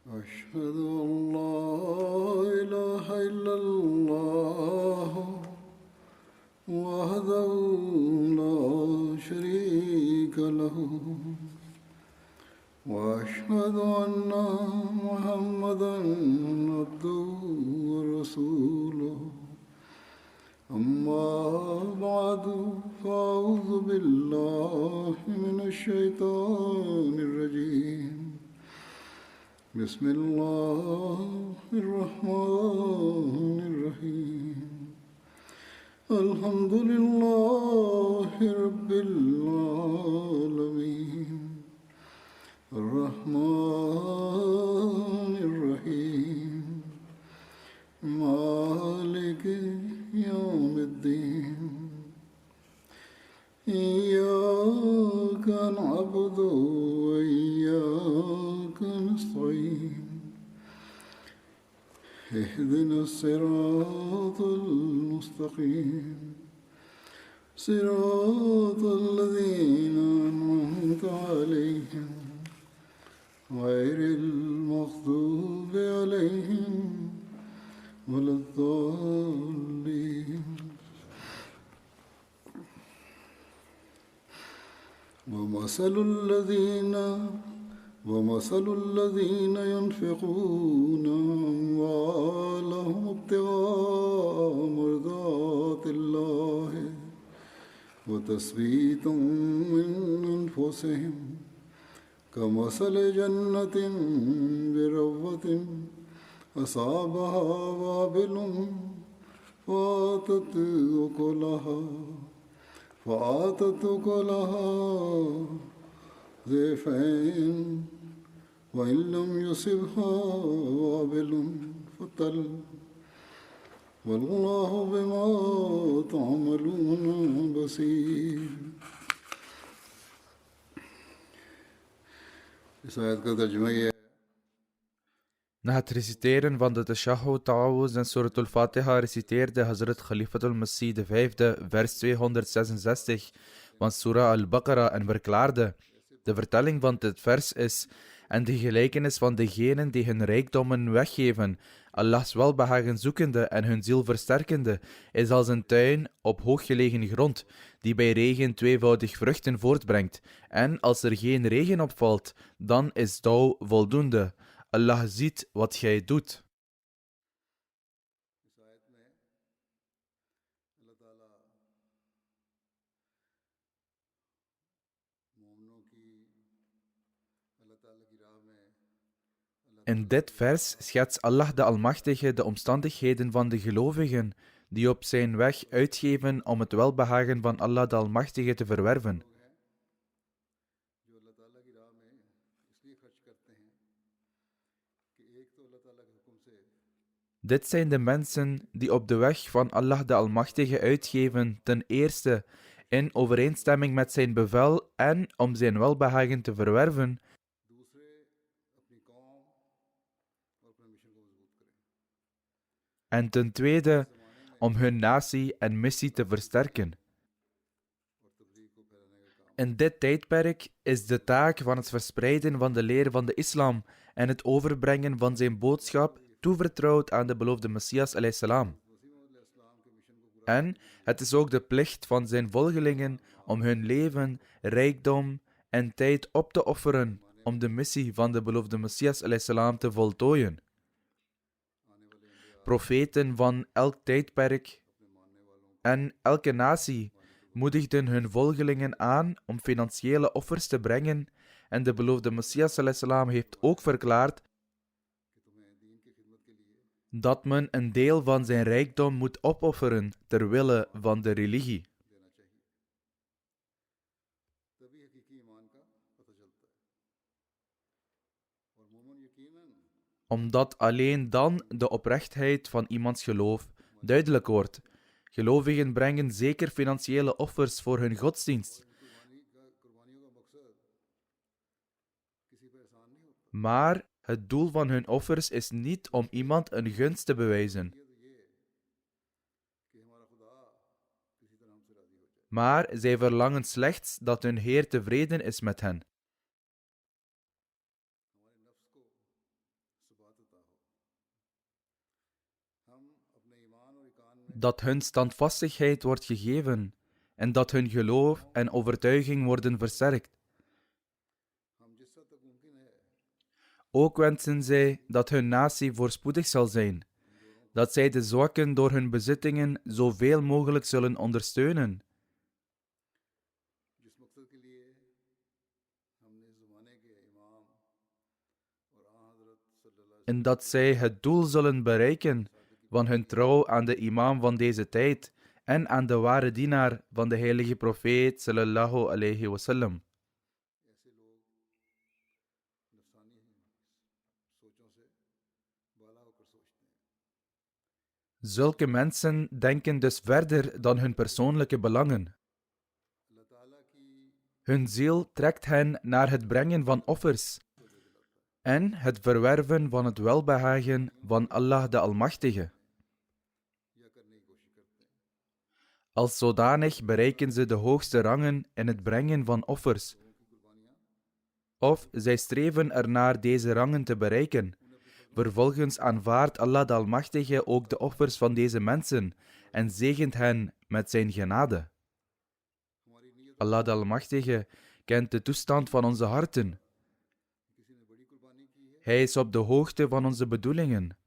أشهد أن لا إله إلا الله وحده لا شريك له وأشهد أن محمدا عبده ورسوله أما بعد فأعوذ بالله من الشيطان الرجيم بسم الله الرحمن الرحيم الحمد لله رب العالمين الرحمن الرحيم مالك يوم الدين إياك نعبد وإياك نستعين اهدنا الصراط المستقيم صراط الذين أنعمت عليهم غير المغضوب عليهم ولا الضالين ومثل الذين ينفقون أموالهم ابتغاء مرضات الله وتثبيتا من أنفسهم كمثل جنة بربوة أصابها وابل فآتت أكلها ضعفين وإن لم يصبها وابل فطل والله بما تعملون بصير. इस आयत का तर्जुमा ये है. Na het reciteren van de Tashahhud Ta'awuz en Surat al-Fatiha reciteerde Hazrat Khalifatul Masih V, vers 266 van Surah al-Baqarah en verklaarde: de vertelling van dit vers is: en de gelijkenis van degenen die hun rijkdommen weggeven, Allahs welbehagen zoekende en hun ziel versterkende, is als een tuin op hooggelegen grond, die bij regen tweevoudig vruchten voortbrengt. En als er geen regen opvalt, dan is dauw voldoende. Allah ziet wat gij doet. In dit vers schetst Allah de Almachtige de omstandigheden van de gelovigen die op zijn weg uitgeven om het welbehagen van Allah de Almachtige te verwerven. Dit zijn de mensen die op de weg van Allah de Almachtige uitgeven, ten eerste in overeenstemming met zijn bevel en om zijn welbehagen te verwerven, en ten tweede om hun natie en missie te versterken. In dit tijdperk is de taak van het verspreiden van de leer van de islam en het overbrengen van zijn boodschap toevertrouwd aan de beloofde Messias a.s. En het is ook de plicht van zijn volgelingen om hun leven, rijkdom en tijd op te offeren om de missie van de beloofde Messias a.s. te voltooien. Profeten van elk tijdperk en elke natie moedigden hun volgelingen aan om financiële offers te brengen en de beloofde Messias ﷺ heeft ook verklaard dat men een deel van zijn rijkdom moet opofferen ter wille van de religie. Omdat alleen dan de oprechtheid van iemands geloof duidelijk wordt. Gelovigen brengen zeker financiële offers voor hun godsdienst. Maar het doel van hun offers is niet om iemand een gunst te bewijzen. Maar zij verlangen slechts dat hun Heer tevreden is met hen. Dat hun standvastigheid wordt gegeven en dat hun geloof en overtuiging worden versterkt. Ook wensen zij dat hun natie voorspoedig zal zijn, dat zij de zwakken door hun bezittingen zoveel mogelijk zullen ondersteunen, en dat zij het doel zullen bereiken van hun trouw aan de imam van deze tijd en aan de ware dienaar van de heilige profeet sallallahu alayhi wasallam. Zulke mensen denken dus verder dan hun persoonlijke belangen. Hun ziel trekt hen naar het brengen van offers en het verwerven van het welbehagen van Allah de Almachtige. Als zodanig bereiken ze de hoogste rangen in het brengen van offers. Of zij streven ernaar deze rangen te bereiken. Vervolgens aanvaardt Allah de Almachtige ook de offers van deze mensen en zegent hen met zijn genade. Allah de Almachtige kent de toestand van onze harten. Hij is op de hoogte van onze bedoelingen.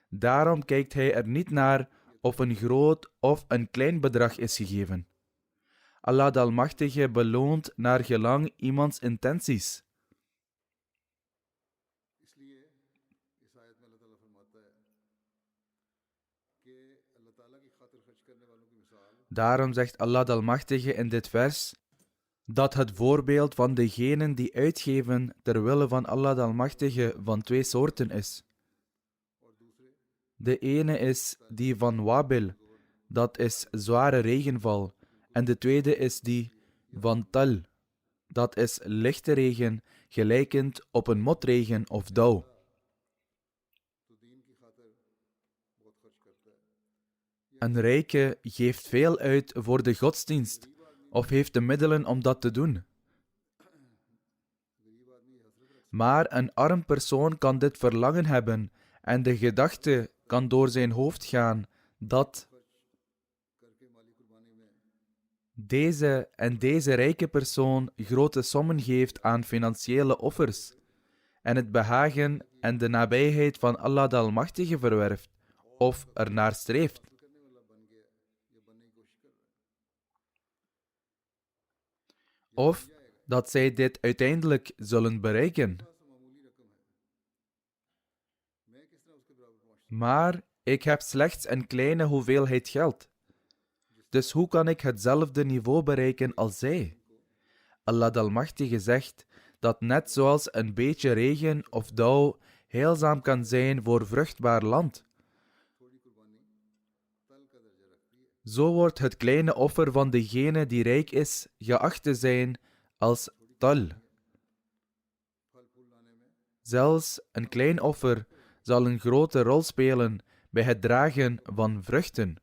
Daarom kijkt hij er niet naar of een groot of een klein bedrag is gegeven. Allah de Almachtige beloont naar gelang iemands intenties. Daarom zegt Allah de Almachtige in dit vers dat het voorbeeld van degenen die uitgeven ter wille van Allah de Almachtige van twee soorten is. De ene is die van wabil, dat is zware regenval, en de tweede is die van tal, dat is lichte regen, gelijkend op een motregen of dauw. Een rijke geeft veel uit voor de godsdienst, of heeft de middelen om dat te doen. Maar een arm persoon kan dit verlangen hebben en de gedachte kan door zijn hoofd gaan dat deze rijke persoon grote sommen geeft aan financiële offers en het behagen en de nabijheid van Allah de Almachtige verwerft of ernaar streeft. Of dat zij dit uiteindelijk zullen bereiken. Maar ik heb slechts een kleine hoeveelheid geld. Dus hoe kan ik hetzelfde niveau bereiken als zij? Allah de Almachtige zegt dat net zoals een beetje regen of dauw heilzaam kan zijn voor vruchtbaar land, zo wordt het kleine offer van degene die rijk is geacht te zijn als tal. Zelfs een klein offer zal een grote rol spelen bij het dragen van vruchten.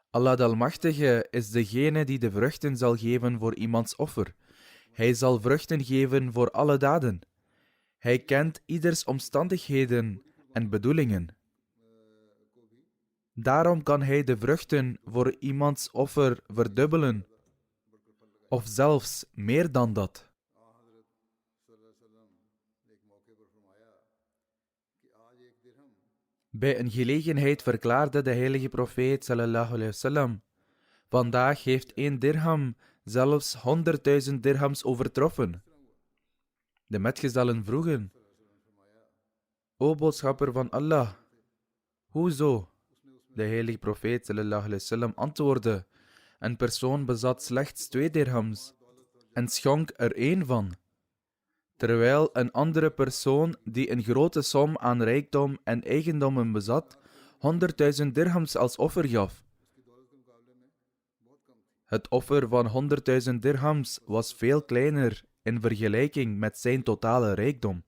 Allah de Almachtige is degene die de vruchten zal geven voor iemands offer. Hij zal vruchten geven voor alle daden. Hij kent ieders omstandigheden en bedoelingen. Daarom kan hij de vruchten voor iemands offer verdubbelen, of zelfs meer dan dat. Bij een gelegenheid verklaarde de heilige profeet sallallahu alayhi wasallam: vandaag heeft 1 dirham zelfs 100.000 dirhams overtroffen. De metgezellen vroegen: O boodschapper van Allah, hoezo? De heilige profeet sallallahu alayhi wasallam antwoordde: een persoon bezat slechts 2 dirhams en schonk er 1 van, terwijl een andere persoon die een grote som aan rijkdom en eigendommen bezat, 100.000 dirhams als offer gaf. Het offer van 100.000 dirhams was veel kleiner in vergelijking met zijn totale rijkdom.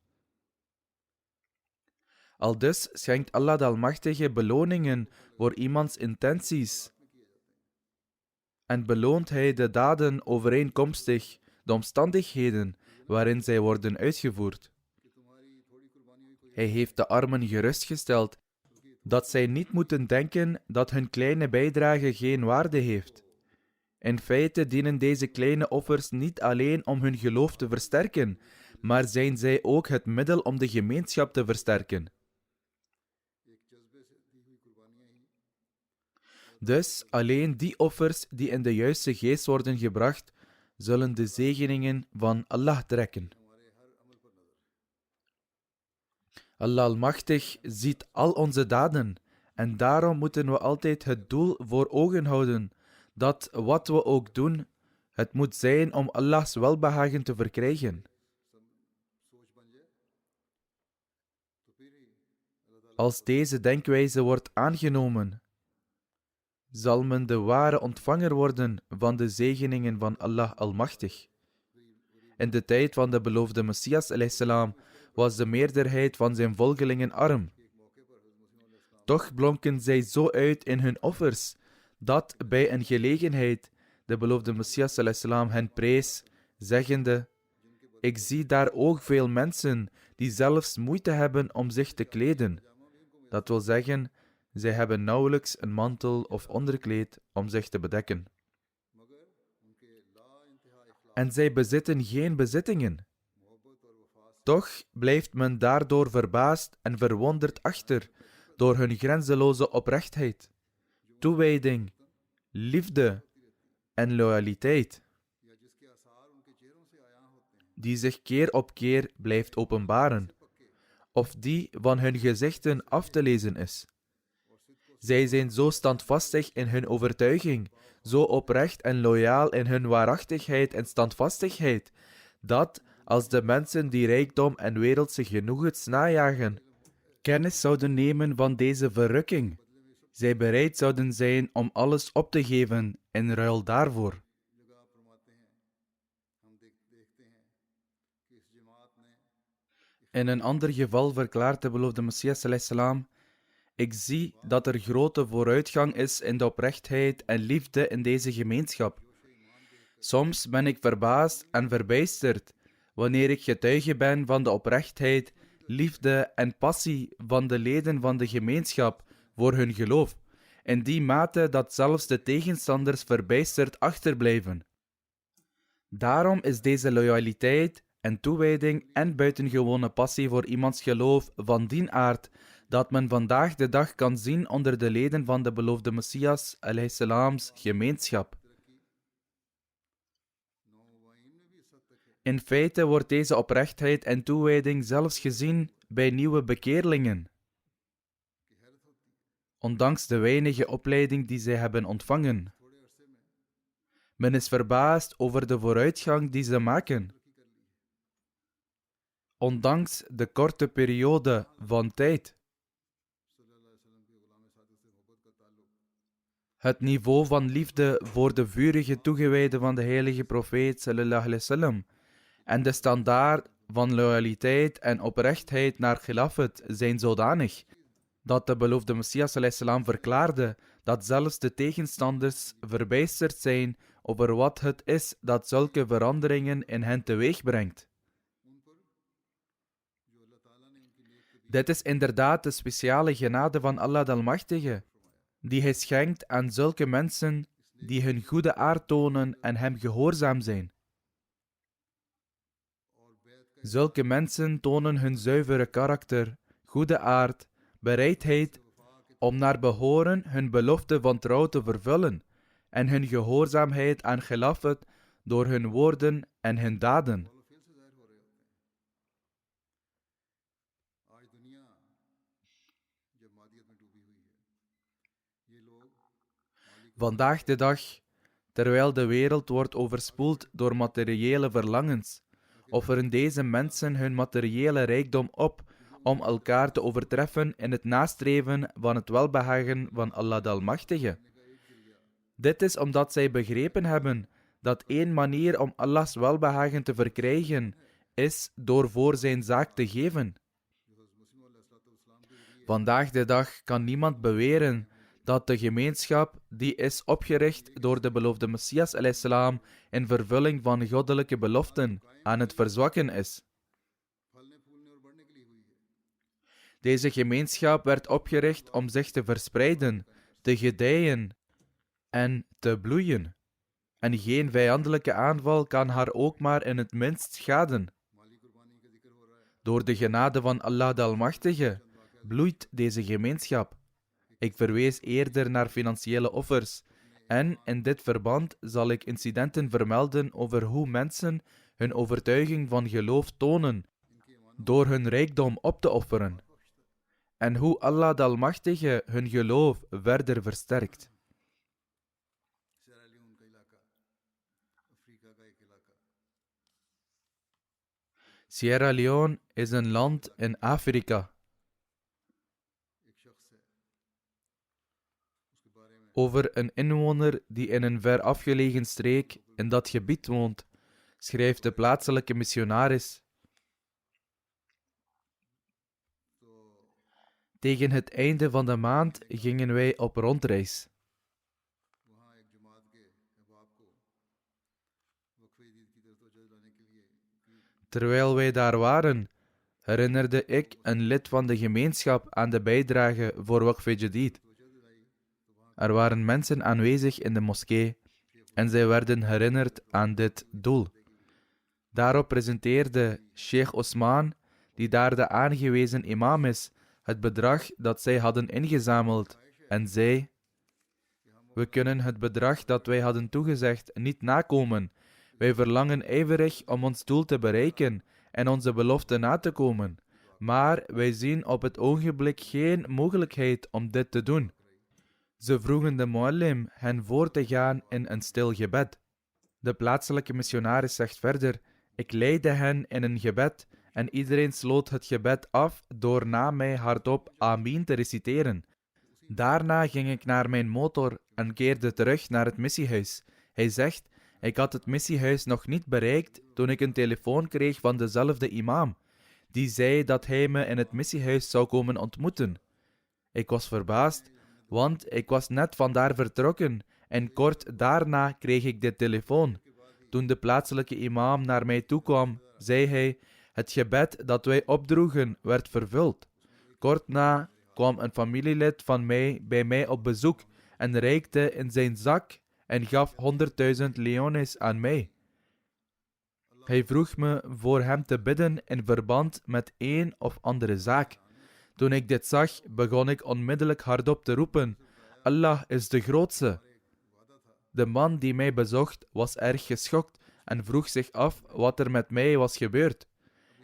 Aldus schenkt Allah de Almachtige beloningen voor iemands intenties. en beloont hij de daden overeenkomstig de omstandigheden waarin zij worden uitgevoerd. Hij heeft de armen gerustgesteld dat zij niet moeten denken dat hun kleine bijdrage geen waarde heeft. In feite dienen deze kleine offers niet alleen om hun geloof te versterken, maar zijn zij ook het middel om de gemeenschap te versterken. Dus alleen die offers die in de juiste geest worden gebracht, zullen de zegeningen van Allah trekken. Allah Almachtig ziet al onze daden en daarom moeten we altijd het doel voor ogen houden dat wat we ook doen, het moet zijn om Allahs welbehagen te verkrijgen. Als deze denkwijze wordt aangenomen, zal men de ware ontvanger worden van de zegeningen van Allah Almachtig. In de tijd van de beloofde Messias salam was de meerderheid van zijn volgelingen arm. Toch blonken zij zo uit in hun offers, dat bij een gelegenheid de beloofde Messias salam hen prees, zeggende: ik zie daar ook veel mensen die zelfs moeite hebben om zich te kleden. Dat wil zeggen, zij hebben nauwelijks een mantel of onderkleed om zich te bedekken. En zij bezitten geen bezittingen. Toch blijft men daardoor verbaasd en verwonderd achter door hun grenzeloze oprechtheid, toewijding, liefde en loyaliteit, die zich keer op keer blijft openbaren, of die van hun gezichten af te lezen is. Zij zijn zo standvastig in hun overtuiging, zo oprecht en loyaal in hun waarachtigheid en standvastigheid, dat, als de mensen die rijkdom en wereldse genoegens najagen, kennis zouden nemen van deze verrukking, zij bereid zouden zijn om alles op te geven in ruil daarvoor. In een ander geval verklaart de beloofde Messias salam: ik zie dat er grote vooruitgang is in de oprechtheid en liefde in deze gemeenschap. Soms ben ik verbaasd en verbijsterd wanneer ik getuige ben van de oprechtheid, liefde en passie van de leden van de gemeenschap voor hun geloof, in die mate dat zelfs de tegenstanders verbijsterd achterblijven. Daarom is deze loyaliteit en toewijding en buitengewone passie voor iemands geloof van die aard dat men vandaag de dag kan zien onder de leden van de beloofde Messias ﷺ's gemeenschap. In feite wordt deze oprechtheid en toewijding zelfs gezien bij nieuwe bekeerlingen, ondanks de weinige opleiding die zij hebben ontvangen. Men is verbaasd over de vooruitgang die ze maken, ondanks de korte periode van tijd. Het niveau van liefde voor de vurige toegewijden van de heilige profeet sallallahu alaihi wasallam en de standaard van loyaliteit en oprechtheid naar Khilafat zijn zodanig dat de beloofde Messias sallallahu alaihi wasallam verklaarde dat zelfs de tegenstanders verbijsterd zijn over wat het is dat zulke veranderingen in hen teweeg brengt. Dit is inderdaad de speciale genade van Allah de Almachtige, die Hij schenkt aan zulke mensen die hun goede aard tonen en Hem gehoorzaam zijn. Zulke mensen tonen hun zuivere karakter, goede aard, bereidheid om naar behoren hun belofte van trouw te vervullen en hun gehoorzaamheid aan Khilafat door hun woorden en hun daden. Vandaag de dag, terwijl de wereld wordt overspoeld door materiële verlangens, offeren deze mensen hun materiële rijkdom op om elkaar te overtreffen in het nastreven van het welbehagen van Allah de Almachtige. Dit is omdat zij begrepen hebben dat één manier om Allahs welbehagen te verkrijgen is door voor zijn zaak te geven. Vandaag de dag kan niemand beweren dat de gemeenschap, die is opgericht door de beloofde Messias salam in vervulling van goddelijke beloften, aan het verzwakken is. Deze gemeenschap werd opgericht om zich te verspreiden, te gedijen en te bloeien. En geen vijandelijke aanval kan haar ook maar in het minst schaden. Door de genade van Allah de Almachtige bloeit deze gemeenschap. Ik verwees eerder naar financiële offers. En in dit verband zal ik incidenten vermelden over hoe mensen hun overtuiging van geloof tonen door hun rijkdom op te offeren. En hoe Allah de Almachtige hun geloof verder versterkt. Sierra Leone is een land in Afrika. Over een inwoner die in een ver afgelegen streek in dat gebied woont, schrijft de plaatselijke missionaris: tegen het einde van de maand gingen wij op rondreis. Terwijl wij daar waren, herinnerde ik een lid van de gemeenschap aan de bijdrage voor Waqf Jadid. Er waren mensen aanwezig in de moskee en zij werden herinnerd aan dit doel. Daarop presenteerde Sheikh Osman, die daar de aangewezen imam is, het bedrag dat zij hadden ingezameld en zei: we kunnen het bedrag dat wij hadden toegezegd niet nakomen. Wij verlangen ijverig om ons doel te bereiken en onze belofte na te komen. Maar wij zien op het ogenblik geen mogelijkheid om dit te doen. Ze vroegen de muallim hen voor te gaan in een stil gebed. De plaatselijke missionaris zegt verder: ik leidde hen in een gebed en iedereen sloot het gebed af door na mij hardop Amin te reciteren. Daarna ging ik naar mijn motor en keerde terug naar het missiehuis. Hij zegt: ik had het missiehuis nog niet bereikt toen ik een telefoon kreeg van dezelfde imam. Die zei dat hij me in het missiehuis zou komen ontmoeten. Ik was verbaasd, want ik was net vandaar vertrokken en kort daarna kreeg ik de telefoon. Toen de plaatselijke imam naar mij toekwam, zei hij: het gebed dat wij opdroegen werd vervuld. Kort na kwam een familielid van mij bij mij op bezoek en reikte in zijn zak en gaf 100.000 leones aan mij. Hij vroeg me voor hem te bidden in verband met een of andere zaak. Toen ik dit zag, begon ik onmiddellijk hardop te roepen: Allah is de grootste. De man die mij bezocht was erg geschokt en vroeg zich af wat er met mij was gebeurd.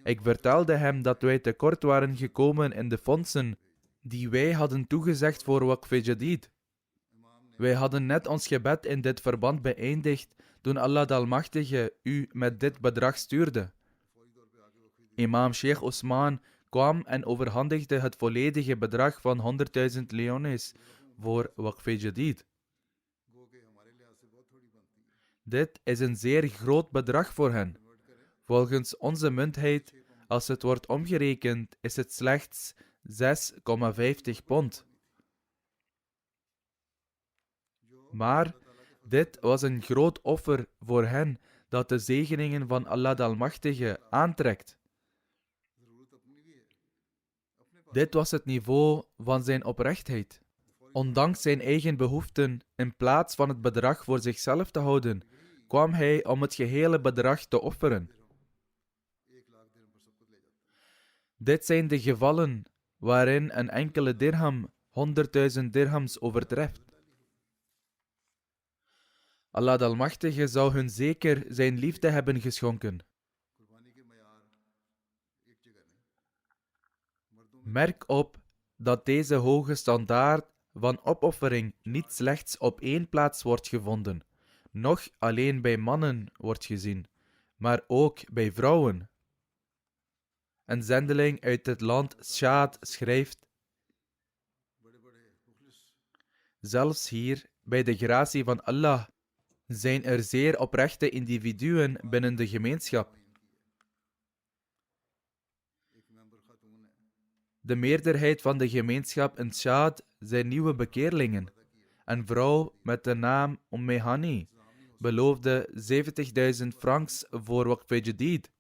Ik vertelde hem dat wij tekort waren gekomen in de fondsen die wij hadden toegezegd voor Waqf Jadid. Wij hadden net ons gebed in dit verband beëindigd toen Allah de Almachtige u met dit bedrag stuurde. Imam Sheikh Osman kwam en overhandigde het volledige bedrag van 100.000 leones voor Waqf Jadid. Dit is een zeer groot bedrag voor hen. Volgens onze muntheid, als het wordt omgerekend, is het slechts 6,50 pond. Maar dit was een groot offer voor hen dat de zegeningen van Allah de Almachtige aantrekt. Dit was het niveau van zijn oprechtheid. Ondanks zijn eigen behoeften, in plaats van het bedrag voor zichzelf te houden, kwam hij om het gehele bedrag te offeren. Dit zijn de gevallen waarin een enkele dirham 100.000 dirhams overtreft. Allah de Almachtige zou hun zeker zijn liefde hebben geschonken. Merk op dat deze hoge standaard van opoffering niet slechts op één plaats wordt gevonden, noch alleen bij mannen wordt gezien, maar ook bij vrouwen. Een zendeling uit het land Sjaad schrijft: zelfs hier, bij de gratie van Allah, zijn er zeer oprechte individuen binnen de gemeenschap. De meerderheid van de gemeenschap in Sjaad zijn nieuwe bekeerlingen. Een vrouw met de naam Hani beloofde 70.000 francs voor Waqf Jadid,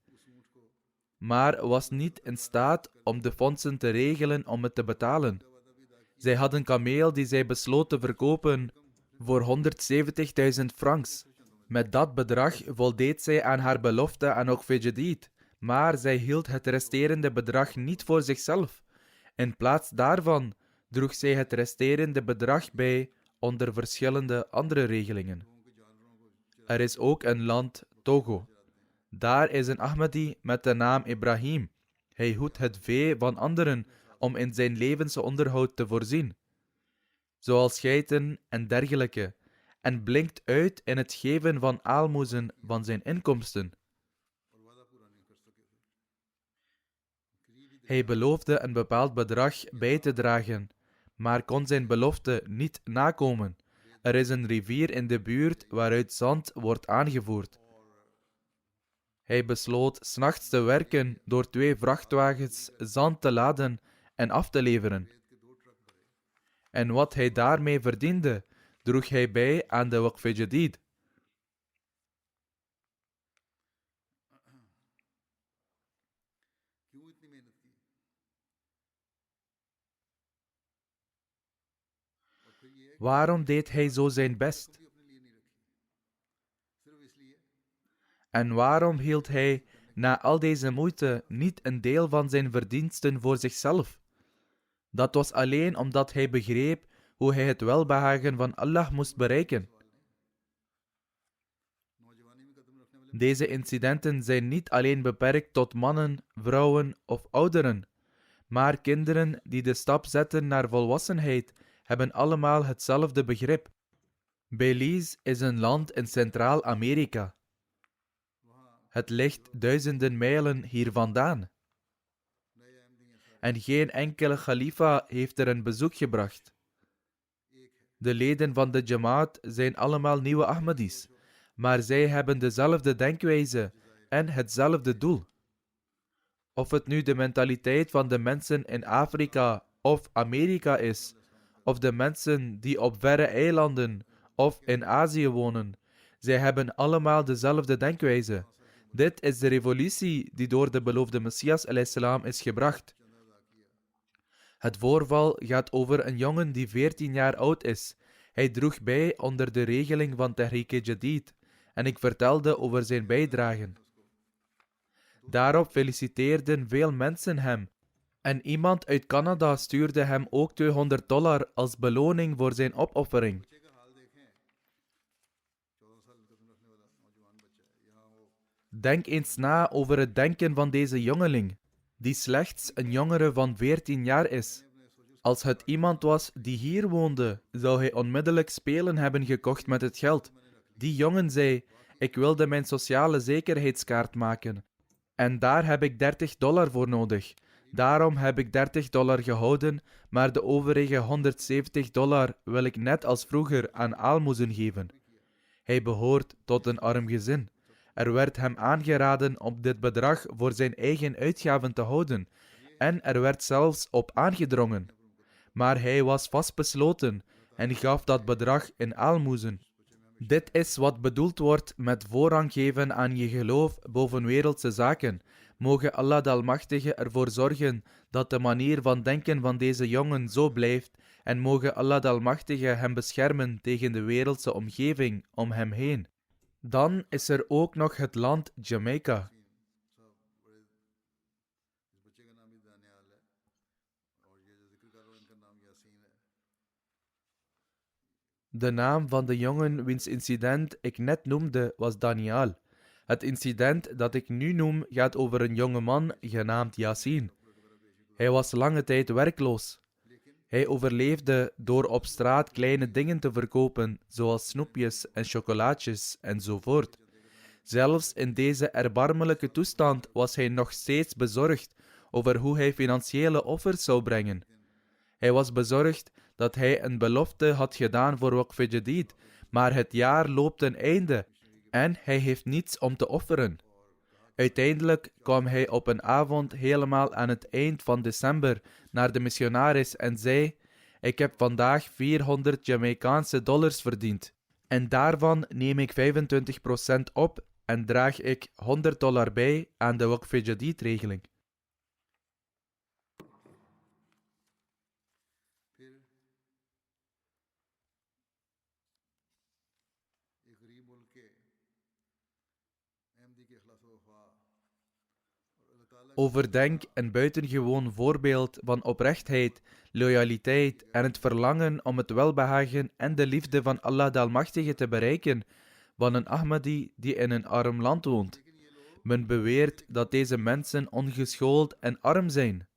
maar was niet in staat om de fondsen te regelen om het te betalen. Zij had een kameel die zij besloot te verkopen voor 170.000 francs. Met dat bedrag voldeed zij aan haar belofte aan Waqf Jadid, maar zij hield het resterende bedrag niet voor zichzelf. In plaats daarvan droeg zij het resterende bedrag bij onder verschillende andere regelingen. Er is ook een land, Togo. Daar is een Ahmadi met de naam Ibrahim. Hij hoedt het vee van anderen om in zijn levensonderhoud te voorzien, zoals geiten en dergelijke, en blinkt uit in het geven van aalmoezen van zijn inkomsten. Hij beloofde een bepaald bedrag bij te dragen, maar kon zijn belofte niet nakomen. Er is een rivier in de buurt waaruit zand wordt aangevoerd. Hij besloot 's nachts te werken door 2 vrachtwagens zand te laden en af te leveren. En wat hij daarmee verdiende, droeg hij bij aan de Waqf Jadid. Waarom deed hij zo zijn best? En waarom hield hij na al deze moeite niet een deel van zijn verdiensten voor zichzelf? Dat was alleen omdat hij begreep hoe hij het welbehagen van Allah moest bereiken. Deze incidenten zijn niet alleen beperkt tot mannen, vrouwen of ouderen, maar kinderen die de stap zetten naar volwassenheid hebben allemaal hetzelfde begrip. Belize is een land in Centraal-Amerika. Het ligt duizenden mijlen hier vandaan. En geen enkele khalifa heeft er een bezoek gebracht. De leden van de Jamaat zijn allemaal nieuwe Ahmadis, maar zij hebben dezelfde denkwijze en hetzelfde doel. Of het nu de mentaliteit van de mensen in Afrika of Amerika is, of de mensen die op verre eilanden of in Azië wonen, zij hebben allemaal dezelfde denkwijze. Dit is de revolutie die door de beloofde Messias ﷺ is gebracht. Het voorval gaat over een jongen die 14 jaar oud is. Hij droeg bij onder de regeling van Tehreek-e-Jadid en ik vertelde over zijn bijdragen. Daarop feliciteerden veel mensen hem en iemand uit Canada stuurde hem ook $200 als beloning voor zijn opoffering. Denk eens na over het denken van deze jongeling, die slechts een jongere van 14 jaar is. Als het iemand was die hier woonde, zou hij onmiddellijk spelen hebben gekocht met het geld. Die jongen zei, ik wilde mijn sociale zekerheidskaart maken. En daar heb ik $30 voor nodig. Daarom heb ik $30 gehouden, maar de overige $170 wil ik net als vroeger aan aalmoezen geven. Hij behoort tot een arm gezin. Er werd hem aangeraden om dit bedrag voor zijn eigen uitgaven te houden, en er werd zelfs op aangedrongen. Maar hij was vastbesloten en gaf dat bedrag in aalmoezen. Dit is wat bedoeld wordt met voorrang geven aan je geloof boven wereldse zaken. Moge Allah de Almachtige ervoor zorgen dat de manier van denken van deze jongen zo blijft en moge Allah de Almachtige hem beschermen tegen de wereldse omgeving om hem heen. Dan is er ook nog het land Jamaica. De naam van de jongen wiens incident ik net noemde was Daniel. Het incident dat ik nu noem gaat over een jonge man genaamd Yasin. Hij was lange tijd werkloos. Hij overleefde door op straat kleine dingen te verkopen, zoals snoepjes en chocolaatjes enzovoort. Zelfs in deze erbarmelijke toestand was hij nog steeds bezorgd over hoe hij financiële offers zou brengen. Hij was bezorgd dat hij een belofte had gedaan voor Waqf Jadid, maar het jaar loopt ten einde en hij heeft niets om te offeren. Uiteindelijk kwam hij op een avond helemaal aan het eind van december naar de missionaris en zei: Ik heb vandaag 400 Jamaicaanse dollars verdiend. En daarvan neem ik 25% op en draag ik $100 bij aan de Waqf Jadid-regeling. Overdenk een buitengewoon voorbeeld van oprechtheid, loyaliteit en het verlangen om het welbehagen en de liefde van Allah de Almachtige te bereiken van een Ahmadi die in een arm land woont. Men beweert dat deze mensen ongeschoold en arm zijn.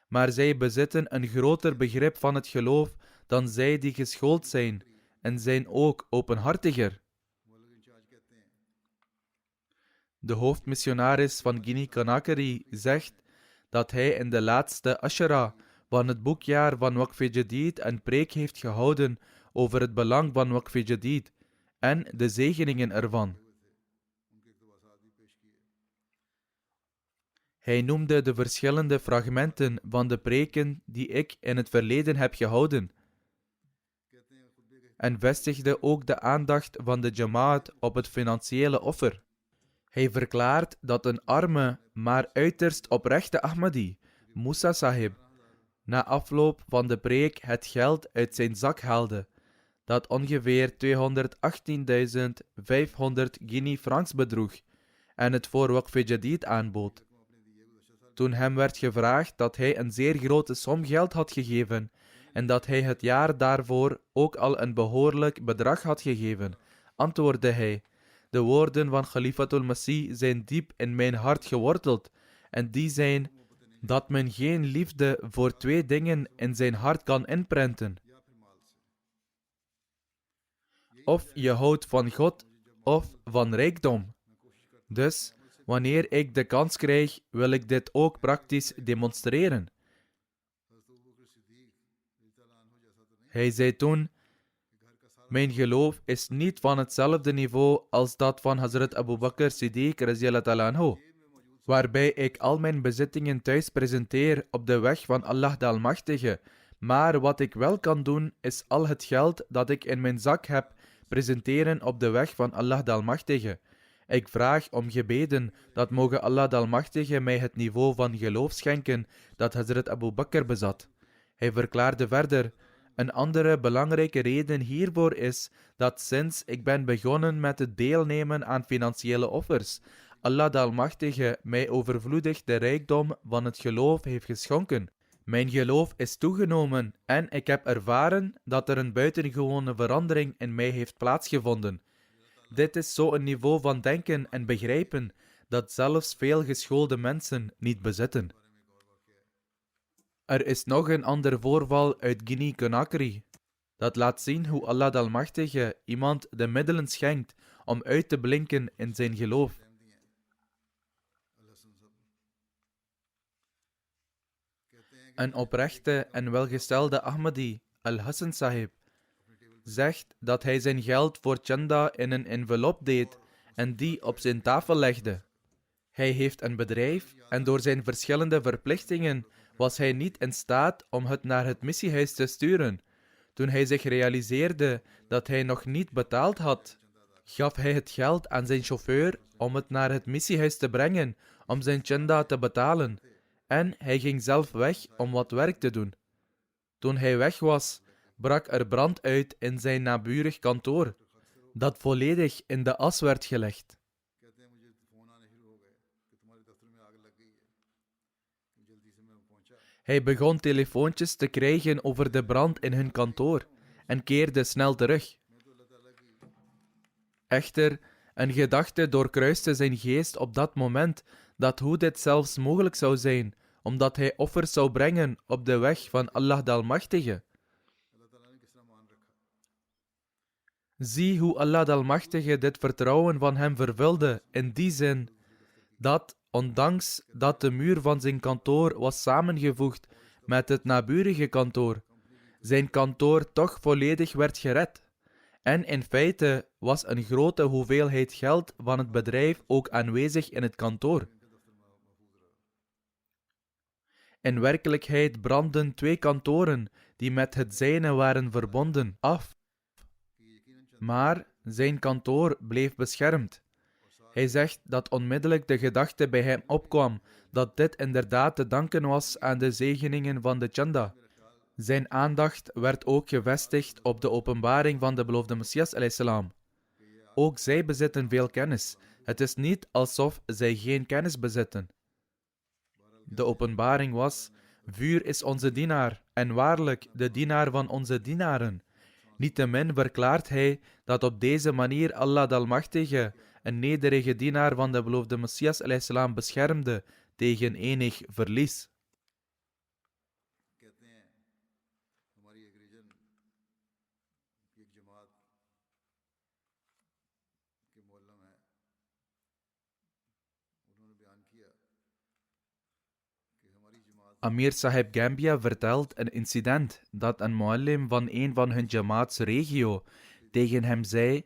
Maar zij bezitten een groter begrip van het geloof dan zij die geschoold zijn en zijn ook openhartiger. De hoofdmissionaris van Guinea-Conakry zegt dat hij in de laatste Ashara van het boekjaar van Waqf Jadid een preek heeft gehouden over het belang van Waqf Jadid en de zegeningen ervan. Hij noemde de verschillende fragmenten van de preken die ik in het verleden heb gehouden en vestigde ook de aandacht van de Jamaat op het financiële offer. Hij verklaart dat een arme, maar uiterst oprechte Ahmadi, Musa Sahib, na afloop van de preek het geld uit zijn zak haalde, dat ongeveer 218.500 Guinea francs bedroeg, en het voor Waqf Jadid aanbood. Toen hem werd gevraagd dat hij een zeer grote som geld had gegeven en dat hij het jaar daarvoor ook al een behoorlijk bedrag had gegeven, antwoordde hij: de woorden van Khalifatul Masih zijn diep in mijn hart geworteld, en die zijn dat men geen liefde voor twee dingen in zijn hart kan inprenten. Of je houdt van God, of van rijkdom. Dus, wanneer ik de kans krijg, wil ik dit ook praktisch demonstreren. Hij zei toen: mijn geloof is niet van hetzelfde niveau als dat van Hazrat Abu Bakr Siddiq radiyallahu ta'ala anhu, waarbij ik al mijn bezittingen thuis presenteer op de weg van Allah de Almachtige, maar wat ik wel kan doen, is al het geld dat ik in mijn zak heb, presenteren op de weg van Allah de Almachtige. Ik vraag om gebeden dat moge Allah de Almachtige mij het niveau van geloof schenken dat Hazrat Abu Bakr bezat. Hij verklaarde verder: een andere belangrijke reden hiervoor is dat sinds ik ben begonnen met het deelnemen aan financiële offers, Allah de Almachtige mij overvloedig de rijkdom van het geloof heeft geschonken. Mijn geloof is toegenomen en ik heb ervaren dat er een buitengewone verandering in mij heeft plaatsgevonden. Dit is zo'n niveau van denken en begrijpen dat zelfs veel geschoolde mensen niet bezitten. Er is nog een ander voorval uit Guinea-Conakry. Dat laat zien hoe Allah de Almachtige iemand de middelen schenkt om uit te blinken in zijn geloof. Een oprechte en welgestelde Ahmadi, Al-Hassan Sahib, zegt dat hij zijn geld voor chanda in een envelop deed en die op zijn tafel legde. Hij heeft een bedrijf en door zijn verschillende verplichtingen was hij niet in staat om het naar het missiehuis te sturen. Toen hij zich realiseerde dat hij nog niet betaald had, gaf hij het geld aan zijn chauffeur om het naar het missiehuis te brengen om zijn chanda te betalen. En hij ging zelf weg om wat werk te doen. Toen hij weg was, brak er brand uit in zijn naburig kantoor, dat volledig in de as werd gelegd. Hij begon telefoontjes te krijgen over de brand in hun kantoor en keerde snel terug. Echter, een gedachte doorkruiste zijn geest op dat moment dat hoe dit zelfs mogelijk zou zijn, omdat hij offers zou brengen op de weg van Allah de Almachtige. Zie hoe Allah de Almachtige dit vertrouwen van hem vervulde in die zin dat, ondanks dat de muur van zijn kantoor was samengevoegd met het naburige kantoor, zijn kantoor toch volledig werd gered. En in feite was een grote hoeveelheid geld van het bedrijf ook aanwezig in het kantoor. In werkelijkheid brandden 2 kantoren die met het zijne waren verbonden af. Maar zijn kantoor bleef beschermd. Hij zegt dat onmiddellijk de gedachte bij hem opkwam dat dit inderdaad te danken was aan de zegeningen van de Chanda. Zijn aandacht werd ook gevestigd op de openbaring van de beloofde Messias a.s. Ook zij bezitten veel kennis. Het is niet alsof zij geen kennis bezitten. De openbaring was: vuur is onze dienaar, en waarlijk de dienaar van onze dienaren. Niettemin verklaart hij dat op deze manier Allah de Almachtige een nederige dienaar van de beloofde Messias a.s. beschermde tegen enig verlies. Amir Sahib Gambia vertelt een incident dat een muallim van een van hun jamaats regio tegen hem zei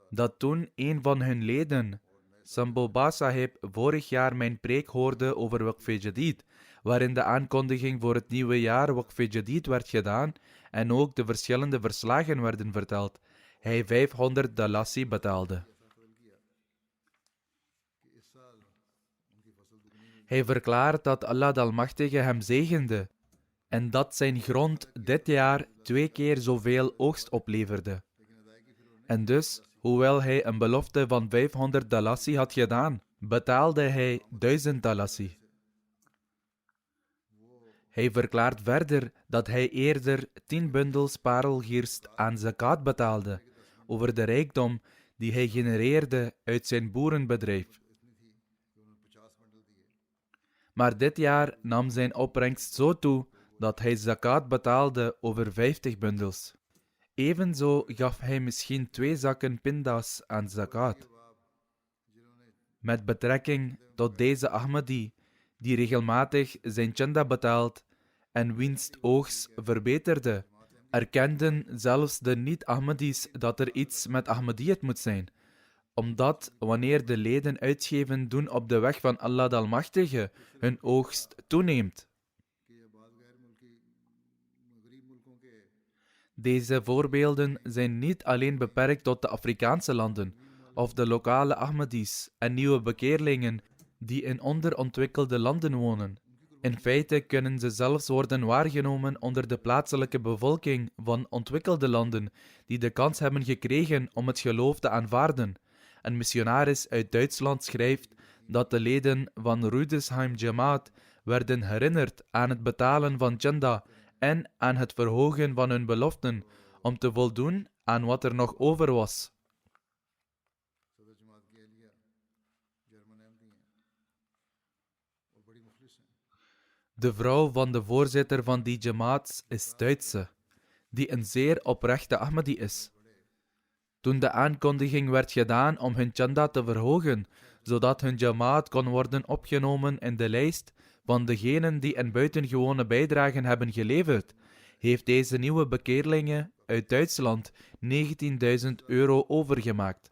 dat toen een van hun leden, Samboba Sahib, vorig jaar mijn preek hoorde over Waqf-e-Jadid, waarin de aankondiging voor het nieuwe jaar Waqf-e-Jadid werd gedaan en ook de verschillende verslagen werden verteld, hij 500 dalassi betaalde. Hij verklaart dat Allah de Almachtige hem zegende en dat zijn grond dit jaar 2 keer zoveel oogst opleverde. En dus, hoewel hij een belofte van 500 dalassi had gedaan, betaalde hij 1000 dalassi. Hij verklaart verder dat hij eerder 10 bundels parelgierst aan zakat betaalde over de rijkdom die hij genereerde uit zijn boerenbedrijf. Maar dit jaar nam zijn opbrengst zo toe dat hij zakat betaalde over 50 bundels. Evenzo gaf hij misschien 2 zakken pinda's aan zakat. Met betrekking tot deze Ahmadi, die regelmatig zijn chanda betaalt en wiens oogst verbeterde, erkenden zelfs de niet-Ahmadis dat er iets met Ahmadiyat moet zijn, omdat wanneer de leden uitgeven doen op de weg van Allah de Almachtige, hun oogst toeneemt. Deze voorbeelden zijn niet alleen beperkt tot de Afrikaanse landen of de lokale Ahmadis en nieuwe bekeerlingen die in onderontwikkelde landen wonen. In feite kunnen ze zelfs worden waargenomen onder de plaatselijke bevolking van ontwikkelde landen die de kans hebben gekregen om het geloof te aanvaarden. Een missionaris uit Duitsland schrijft dat de leden van Rudesheim Jamaat werden herinnerd aan het betalen van chanda en aan het verhogen van hun beloften om te voldoen aan wat er nog over was. De vrouw van de voorzitter van die jamaats is Duitse, die een zeer oprechte Ahmadi is. Toen de aankondiging werd gedaan om hun chanda te verhogen, zodat hun jamaat kon worden opgenomen in de lijst van degenen die een buitengewone bijdrage hebben geleverd, heeft deze nieuwe bekeerlinge uit Duitsland 19.000 euro overgemaakt.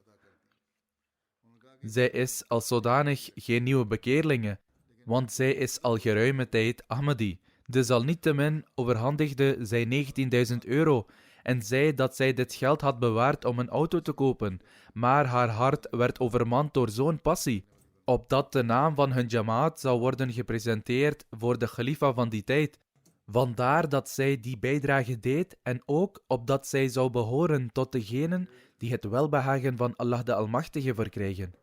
Zij is als zodanig geen nieuwe bekeerlinge, want zij is al geruime tijd Ahmadi. Desalniettemin overhandigde zij 19.000 euro en zei dat zij dit geld had bewaard om een auto te kopen, maar haar hart werd overmand door zo'n passie, opdat de naam van hun jamaat zou worden gepresenteerd voor de khalifa van die tijd. Vandaar dat zij die bijdrage deed en ook opdat zij zou behoren tot degenen die het welbehagen van Allah de Almachtige verkrijgen.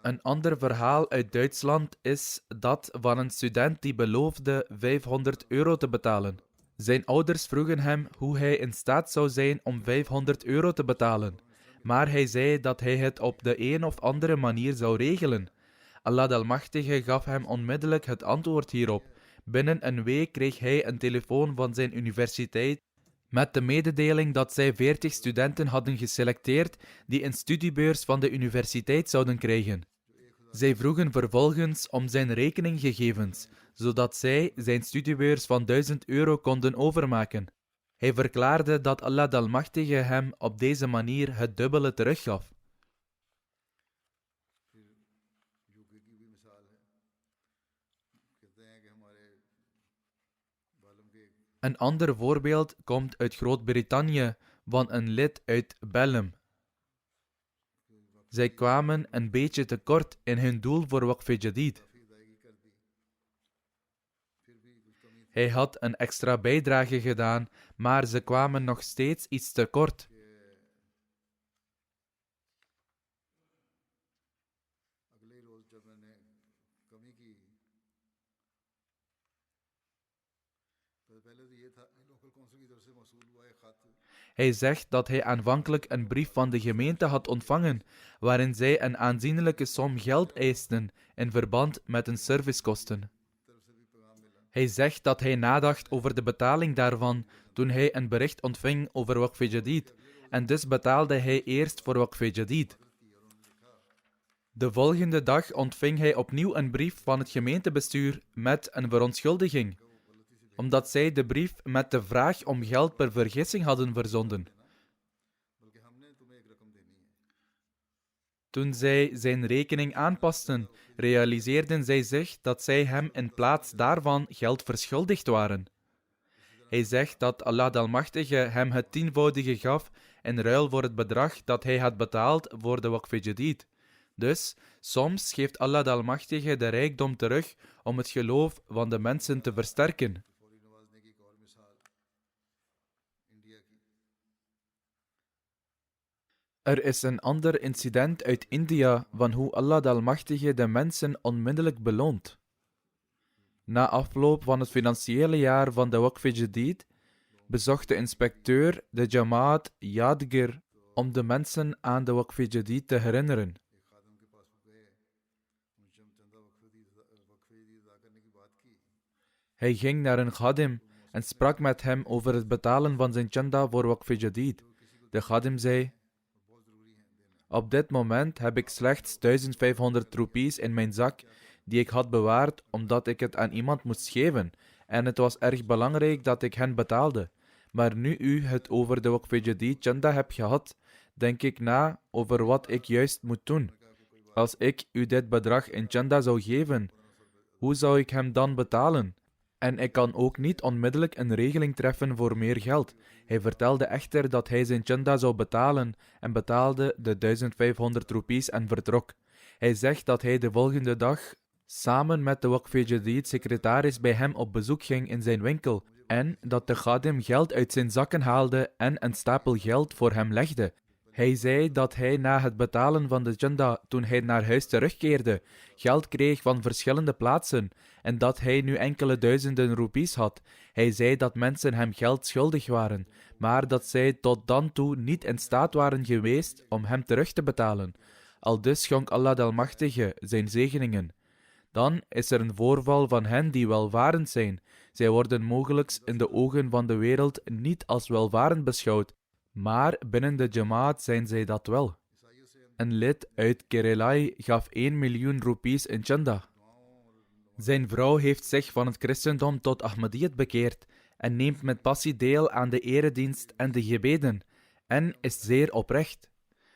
Een ander verhaal uit Duitsland is dat van een student die beloofde 500 euro te betalen. Zijn ouders vroegen hem hoe hij in staat zou zijn om 500 euro te betalen, maar hij zei dat hij het op de een of andere manier zou regelen. Allah de Almachtige gaf hem onmiddellijk het antwoord hierop. Binnen een week kreeg hij een telefoon van zijn universiteit met de mededeling dat zij 40 studenten hadden geselecteerd die een studiebeurs van de universiteit zouden krijgen. Zij vroegen vervolgens om zijn rekeninggegevens, zodat zij zijn studiebeurs van 1000 euro konden overmaken. Hij verklaarde dat Allah de Almachtige hem op deze manier het dubbele teruggaf. UK की भी मिसाल है, कहते हैं कि हमारे बालम के Een ander voorbeeld komt uit Groot-Brittannië van een lid uit Belém. Zij kwamen een beetje tekort in hun doel voor Waqf-e-Jadid. Hij had een extra bijdrage gedaan, maar ze kwamen nog steeds iets tekort. अगले रोज जब मैंने कमी की तो पहले तो ये था लोकल काउंसिल की तरफ से मसूल हुआ है खत Hij zegt dat hij aanvankelijk een brief van de gemeente had ontvangen, waarin zij een aanzienlijke som geld eisten in verband met hun servicekosten. Hij zegt dat hij nadacht over de betaling daarvan toen hij een bericht ontving over Waqf-e-Jadid, en dus betaalde hij eerst voor Waqf-e-Jadid. De volgende dag ontving hij opnieuw een brief van het gemeentebestuur met een verontschuldiging, omdat zij de brief met de vraag om geld per vergissing hadden verzonden. बल्कि हमने तुम्हें एक रकम देनी है Toen zij zijn rekening aanpasten, realiseerden zij zich dat zij hem in plaats daarvan geld verschuldigd waren. Hij zegt dat Allah de Almachtige hem het tienvoudige gaf in ruil voor het bedrag dat hij had betaald voor de Waqf-e-Jadid. Dus, soms geeft Allah de Almachtige de rijkdom terug om het geloof van de mensen te versterken. फौरी नवाजने की एक और मिसाल इंडिया की Er is een ander incident uit India van hoe Allah de Almachtige de mensen onmiddellijk beloont. Na afloop van het financiële jaar van de Waqf-e-Jadid bezocht de inspecteur de Jamaat Yadgir om de mensen aan de Waqf-e-Jadid te herinneren. एक खादम के पास वो गए उनसे हम चंदा वक्फे दी अदा करने की बात की Hij ging naar een Khadim en sprak met hem over het betalen van zijn chanda voor Waqf-e-Jadid. De Khadim zei: op dit moment heb ik slechts 1500 roepies in mijn zak die ik had bewaard omdat ik het aan iemand moest geven en het was erg belangrijk dat ik hen betaalde. Maar nu u het over de Waqf-e-Jadid chanda hebt gehad, denk ik na over wat ik juist moet doen. Als ik u dit bedrag in chanda zou geven, hoe zou ik hem dan betalen? En ik kan ook niet onmiddellijk een regeling treffen voor meer geld. Hij vertelde echter dat hij zijn chanda zou betalen en betaalde de 1500 roepies en vertrok. Hij zegt dat hij de volgende dag samen met de Waqf-e-Jadid secretaris bij hem op bezoek ging in zijn winkel en dat de Khadim geld uit zijn zakken haalde en een stapel geld voor hem legde. Hij zei dat hij na het betalen van de chanda, toen hij naar huis terugkeerde, geld kreeg van verschillende plaatsen en dat hij nu enkele duizenden roepies had. Hij zei dat mensen hem geld schuldig waren, maar dat zij tot dan toe niet in staat waren geweest om hem terug te betalen. Aldus schonk Allah de Almachtige zijn zegeningen. Dan is er een voorval van hen die welvarend zijn. Zij worden mogelijk in de ogen van de wereld niet als welvarend beschouwd, maar binnen de Jamaat zijn zij dat wel. Een lid uit Kerelai gaf 1 miljoen roepies in chanda. Zijn vrouw heeft zich van het christendom tot Ahmadiyyat bekeerd en neemt met passie deel aan de eredienst en de gebeden en is zeer oprecht.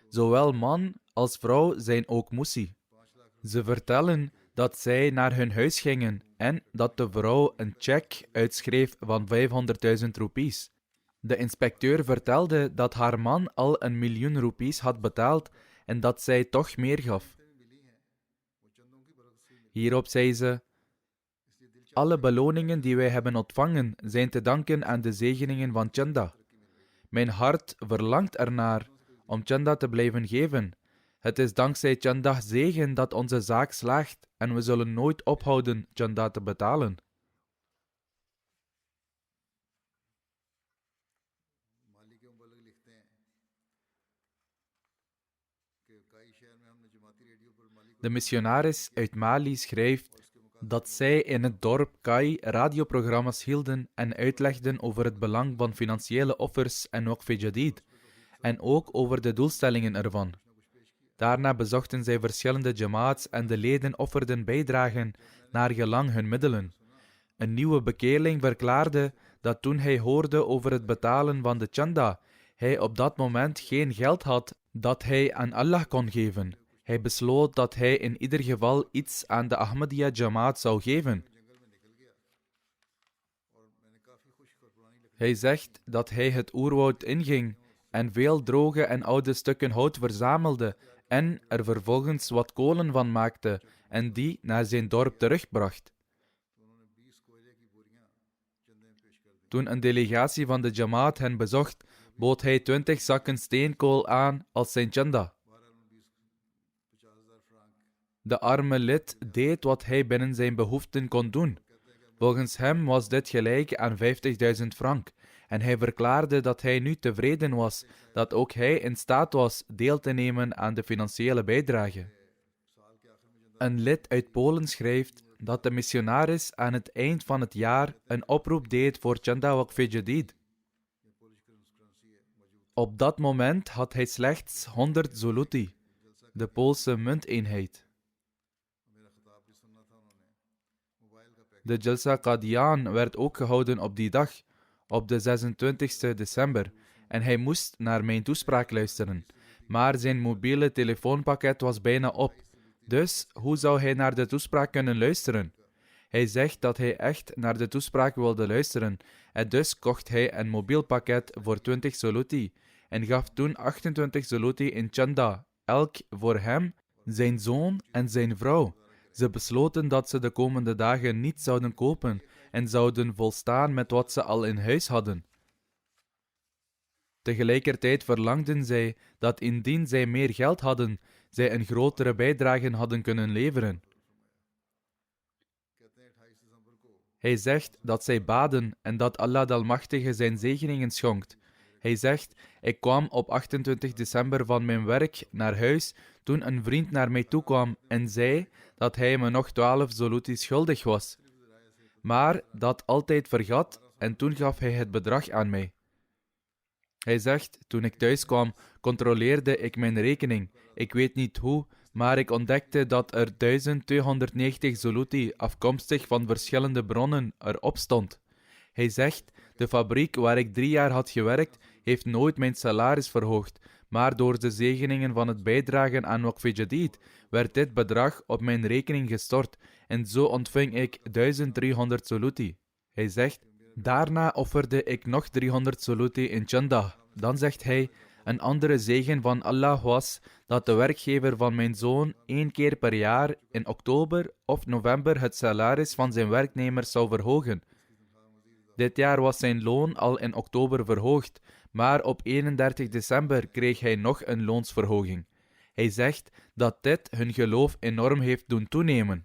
Zowel man als vrouw zijn ook moesie. Ze vertellen dat zij naar hun huis gingen en dat de vrouw een cheque uitschreef van 500.000 roepies. De inspecteur vertelde dat haar man al 1 miljoen roepies had betaald en dat zij toch meer gaf. Hierop zei ze: alle beloningen die wij hebben ontvangen zijn te danken aan de zegeningen van chanda. Mijn hart verlangt ernaar om chanda te blijven geven. Het is dankzij chanda's zegen dat onze zaak slaagt en we zullen nooit ophouden chanda te betalen. माली के मुबल्लिग लिखते हैं कि कई शहर में हमने जमाती रेडियो पर माली को De missionaris uit Mali schrijft dat zij in het dorp Kai radioprogramma's hielden en uitlegden over het belang van financiële offers en Waqf-e-Jadid, en ook over de doelstellingen ervan. Daarna bezochten zij verschillende jamaats en de leden offerden bijdragen naar gelang hun middelen. Een nieuwe bekeerling verklaarde dat toen hij hoorde over het betalen van de chanda, hij op dat moment geen geld had dat hij aan Allah kon geven. Hij besloot dat hij in ieder geval iets aan de Ahmadiyya Jamaat zou geven. Hij zegt dat hij het oerwoud inging en veel droge en oude stukken hout verzamelde en er vervolgens wat kolen van maakte en die naar zijn dorp terugbracht. Toen een delegatie van de Jamaat hen bezocht, bood hij 20 zakken steenkool aan als zijn chanda. De arme lid deed wat hij binnen zijn behoeften kon doen. Volgens hem was dit gelijk aan 50.000 frank en hij verklaarde dat hij nu tevreden was dat ook hij in staat was deel te nemen aan de financiële bijdrage. Een lid uit Polen schrijft dat de missionaris aan het eind van het jaar een oproep deed voor Chanda Waqf Jadid. Op dat moment had hij slechts 100 zloty, de Poolse munteenheid. De Jalsa Qadian werd ook gehouden op die dag, op de 26e december, en hij moest naar mijn toespraak luisteren. Maar zijn mobiele telefoonpakket was bijna op, dus hoe zou hij naar de toespraak kunnen luisteren? Hij zegt dat hij echt naar de toespraak wilde luisteren, en dus kocht hij een mobiel pakket voor 20 zloty en gaf toen 28 zloty in chanda, elk voor hem, zijn zoon en zijn vrouw. Ze besloten dat ze de komende dagen niet zouden kopen en zouden volstaan met wat ze al in huis hadden. Tegelijkertijd verlangden zij dat indien zij meer geld hadden, zij een grotere bijdrage hadden kunnen leveren. Hij zegt dat zij baden en dat Allah de Almachtige zijn zegeningen schonkt. Hij zegt, ik kwam op 28 december van mijn werk naar huis toen een vriend naar mij toe kwam en zei dat hij me nog 12 zloty schuldig was. Maar dat altijd vergat en toen gaf hij het bedrag aan mij. Hij zegt, toen ik thuis kwam, controleerde ik mijn rekening. Ik weet niet hoe, maar ik ontdekte dat er 1290 zloty afkomstig van verschillende bronnen erop stond. Hij zegt, de fabriek waar ik 3 jaar had gewerkt, heeft nooit mijn salaris verhoogd, maar door de zegeningen van het bijdragen aan Waqf Jadid werd dit bedrag op mijn rekening gestort en zo ontving ik 1300 zloty. Hij zegt, daarna offerde ik nog 300 zloty in chanda. Dan zegt hij, een andere zegen van Allah was dat de werkgever van mijn zoon 1 keer per jaar in oktober of november het salaris van zijn werknemers zou verhogen. Dit jaar was zijn loon al in oktober verhoogd, maar op 31 december kreeg hij nog een loonsverhoging. Hij zegt dat dit hun geloof enorm heeft doen toenemen.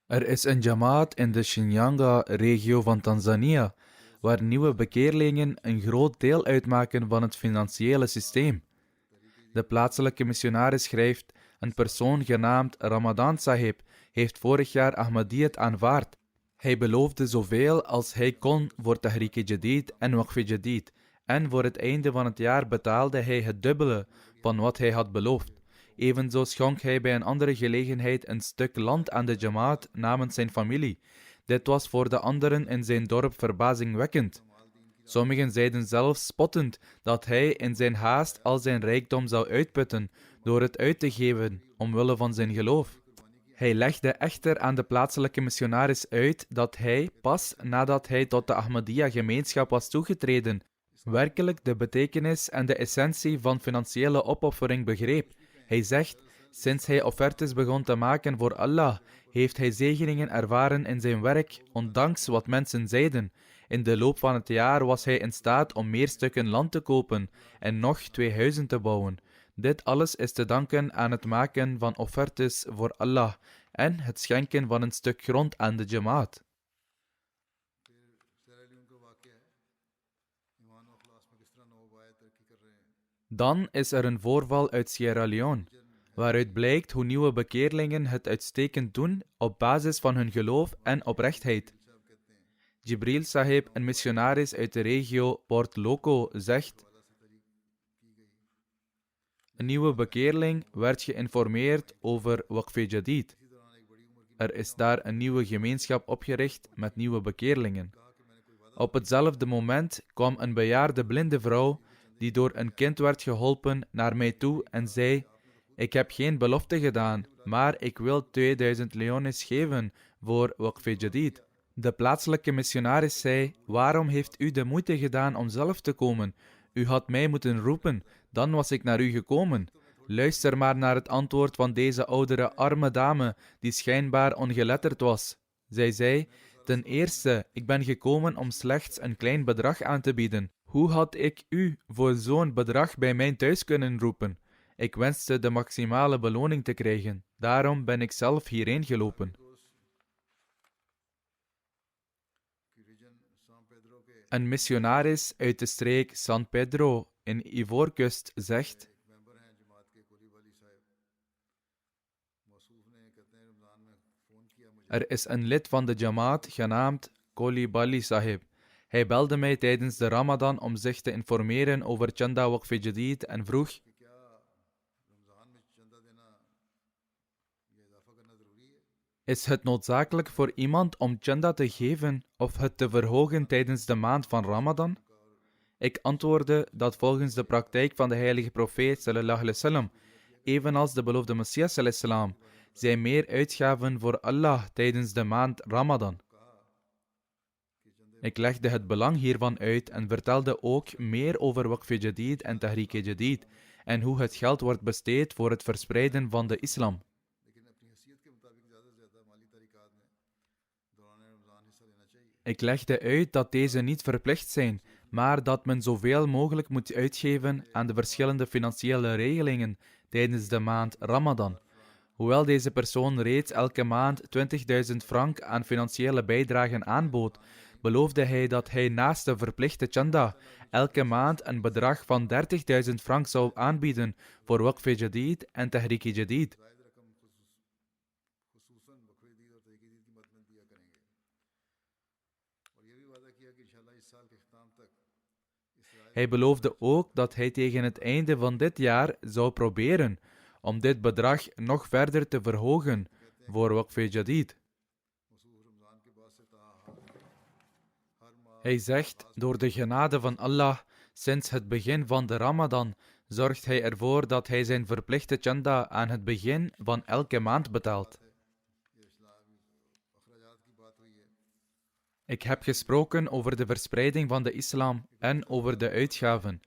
Er is een jamaat in de Shinyanga-regio van Tanzania, waar nieuwe bekeerlingen een groot deel uitmaken van het financiële systeem. De plaatselijke missionaris schrijft, een persoon genaamd Ramadan Sahib heeft vorig jaar Ahmadiyyat aanvaard. Hij beloofde zoveel als hij kon voor Tahrik Jadid en Waqf Jadid, en voor het einde van het jaar betaalde hij het dubbele van wat hij had beloofd. Evenzo schonk hij bij een andere gelegenheid een stuk land aan de Jamaat namens zijn familie. Dit was voor de anderen in zijn dorp verbazingwekkend. Sommigen zeiden zelfs spottend dat hij in zijn haast al zijn rijkdom zou uitputten door het uit te geven omwille van zijn geloof. Hij legde echter aan de plaatselijke missionaris uit dat hij, pas nadat hij tot de Ahmadiyya-gemeenschap was toegetreden, werkelijk de betekenis en de essentie van financiële opoffering begreep. Hij zegt, sinds hij offertes begon te maken voor Allah, heeft hij zegeningen ervaren in zijn werk, ondanks wat mensen zeiden. In de loop van het jaar was hij in staat om meer stukken land te kopen en nog 2 huizen te bouwen. Dit alles is te danken aan het maken van offertes voor Allah en het schenken van een stuk grond aan de Jamaat. Dan is er een voorval uit Sierra Leone, waaruit blijkt hoe nieuwe bekeerlingen het uitstekend doen op basis van hun geloof en oprechtheid. Jibril Sahib, een missionaris uit de regio Port Loco, zegt: een nieuwe bekeerling werd geïnformeerd over Waqf-e Jadid. Er is daar een nieuwe gemeenschap opgericht met nieuwe bekeerlingen. Op hetzelfde moment kwam een bejaarde blinde vrouw die door een kind werd geholpen naar mij toe en zei: ik heb geen belofte gedaan, maar ik wil 2000 leones geven voor Waqf-e Jadid. De plaatselijke missionaris zei: waarom heeft u de moeite gedaan om zelf te komen? U had mij moeten roepen, dan was ik naar u gekomen. Luister maar naar het antwoord van deze oudere arme dame, die schijnbaar ongeletterd was. Zij zei: ten eerste, ik ben gekomen om slechts een klein bedrag aan te bieden. Hoe had ik u voor zo'n bedrag bij mijn thuis kunnen roepen? Ik wenste de maximale beloning te krijgen. Daarom ben ik zelf hierheen gelopen. Een missionaris uit de streek San Pedro in Ivoorkust zegt: er is een lid van de Jamaat genaamd Kolibali Sahib. Hij belde mij tijdens de Ramadan om zich te informeren over Chanda Waqf-e Jadid en vroeg: is het noodzakelijk voor iemand om Chanda te geven of het te verhogen tijdens de maand van Ramadan? Ik antwoordde dat volgens de praktijk van de heilige profeet sallallahu alaihi wasallam, evenals de beloofde Messias sallallahu alaihi wasallam, zij meer uitgaven voor Allah tijdens de maand Ramadan. Ik legde het belang hiervan uit en vertelde ook meer over Waqf-e Jadid en Tahrik-e Jadid en hoe het geld wordt besteed voor het verspreiden van de islam. Ik legde uit dat deze niet verplicht zijn, maar dat men zoveel mogelijk moet uitgeven aan de verschillende financiële regelingen tijdens de maand Ramadan. Hoewel deze persoon reeds elke maand 20.000 frank aan financiële bijdragen aanbood, beloofde hij dat hij naast de verplichte chanda elke maand een bedrag van 30.000 frank zou aanbieden voor Waqf-e Jadid en Tahrik-e Jadid. Hij beloofde ook dat hij tegen het einde van dit jaar zou proberen om dit bedrag nog verder te verhogen voor Waqf-e Jadid. Hij zegt: door de genade van Allah, sinds het begin van de Ramadan, zorgt hij ervoor dat hij zijn verplichte chanda aan het begin van elke maand betaalt. Ik heb gesproken over de verspreiding van de islam en over de uitgaven.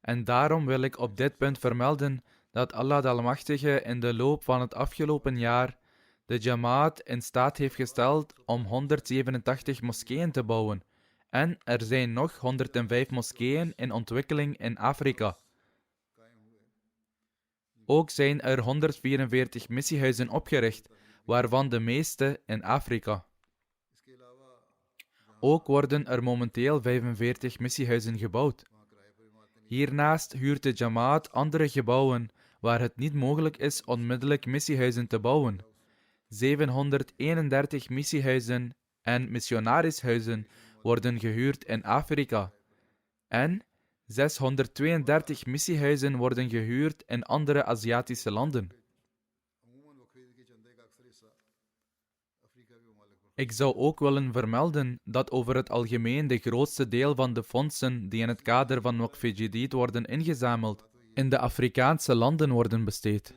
En daarom wil ik op dit punt vermelden dat Allah de Almachtige in de loop van het afgelopen jaar de Jamaat in staat heeft gesteld om 187 moskeeën te bouwen. En er zijn nog 105 moskeeën in ontwikkeling in Afrika. Ook zijn er 144 missiehuizen opgericht, waarvan de meeste in Afrika. Ook worden er momenteel 45 missiehuizen gebouwd. Hiernaast huurt de Jamaat andere gebouwen waar het niet mogelijk is onmiddellijk missiehuizen te bouwen. 731 missiehuizen en missionarishuizen worden gehuurd in Afrika. En 632 missiehuizen worden gehuurd in andere Aziatische landen. Ik zou ook willen vermelden dat over het algemeen de grootste deel van de fondsen die in het kader van Waqf-e Jadid worden ingezameld, in de Afrikaanse landen worden besteed.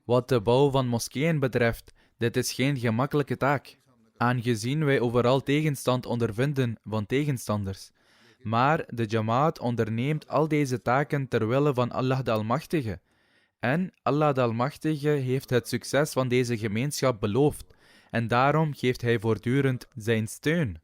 Wat de bouw van moskeeën betreft, dit is geen gemakkelijke taak, aangezien wij overal tegenstand ondervinden van tegenstanders. Maar de Jamaat onderneemt al deze taken ter wille van Allah de Almachtige. En Allah de Almachtige heeft het succes van deze gemeenschap beloofd. En daarom geeft hij voortdurend zijn steun.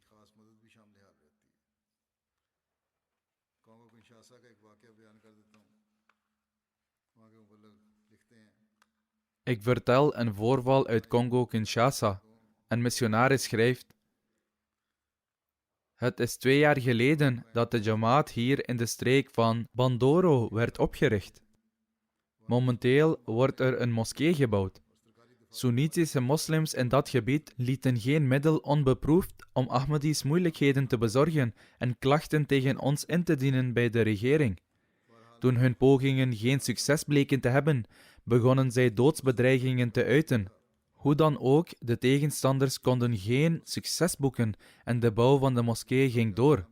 Ik vertel een voorval uit Congo-Kinshasa. Een missionaris schrijft: het is 2 jaar geleden dat de Jamaat hier in de streek van Bandoro werd opgericht. Momenteel wordt er een moskee gebouwd. Soenitische moslims in dat gebied lieten geen middel onbeproefd om Ahmadis moeilijkheden te bezorgen en klachten tegen ons in te dienen bij de regering. Toen hun pogingen geen succes bleken te hebben, begonnen zij doodsbedreigingen te uiten. Hoe dan ook, de tegenstanders konden geen succes boeken en de bouw van de moskee ging door.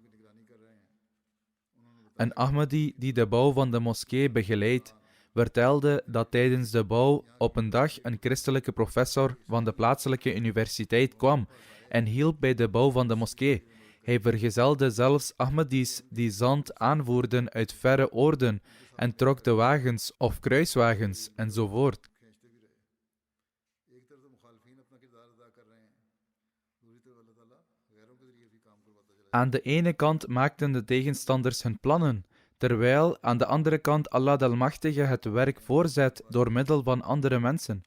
Een Ahmadi die de bouw van de moskee begeleidt, vertelde dat tijdens de bouw op een dag een christelijke professor van de plaatselijke universiteit kwam en hielp bij de bouw van de moskee. Hij vergezelde zelfs Ahmadis die zand aanvoerden uit verre oorden en trok de wagens of kruiswagens enzovoort. Aan de ene kant maakten de tegenstanders hun plannen, terwijl aan de andere kant Allah de Almachtige het werk voorzet door middel van andere mensen.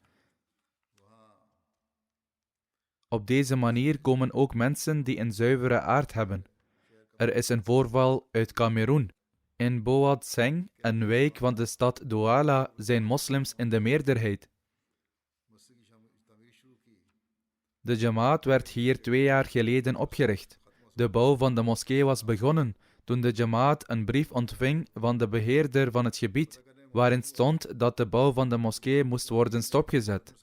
Op deze manier komen ook mensen die een zuivere aard hebben. Er is een voorval uit Kameroen. In Boad Seng, een wijk van de stad Douala, zijn moslims in de meerderheid. De Jamaat werd hier 2 jaar geleden opgericht. De bouw van de moskee was begonnen toen de Jamaat een brief ontving van de beheerder van het gebied, waarin stond dat de bouw van de moskee moest worden stopgezet.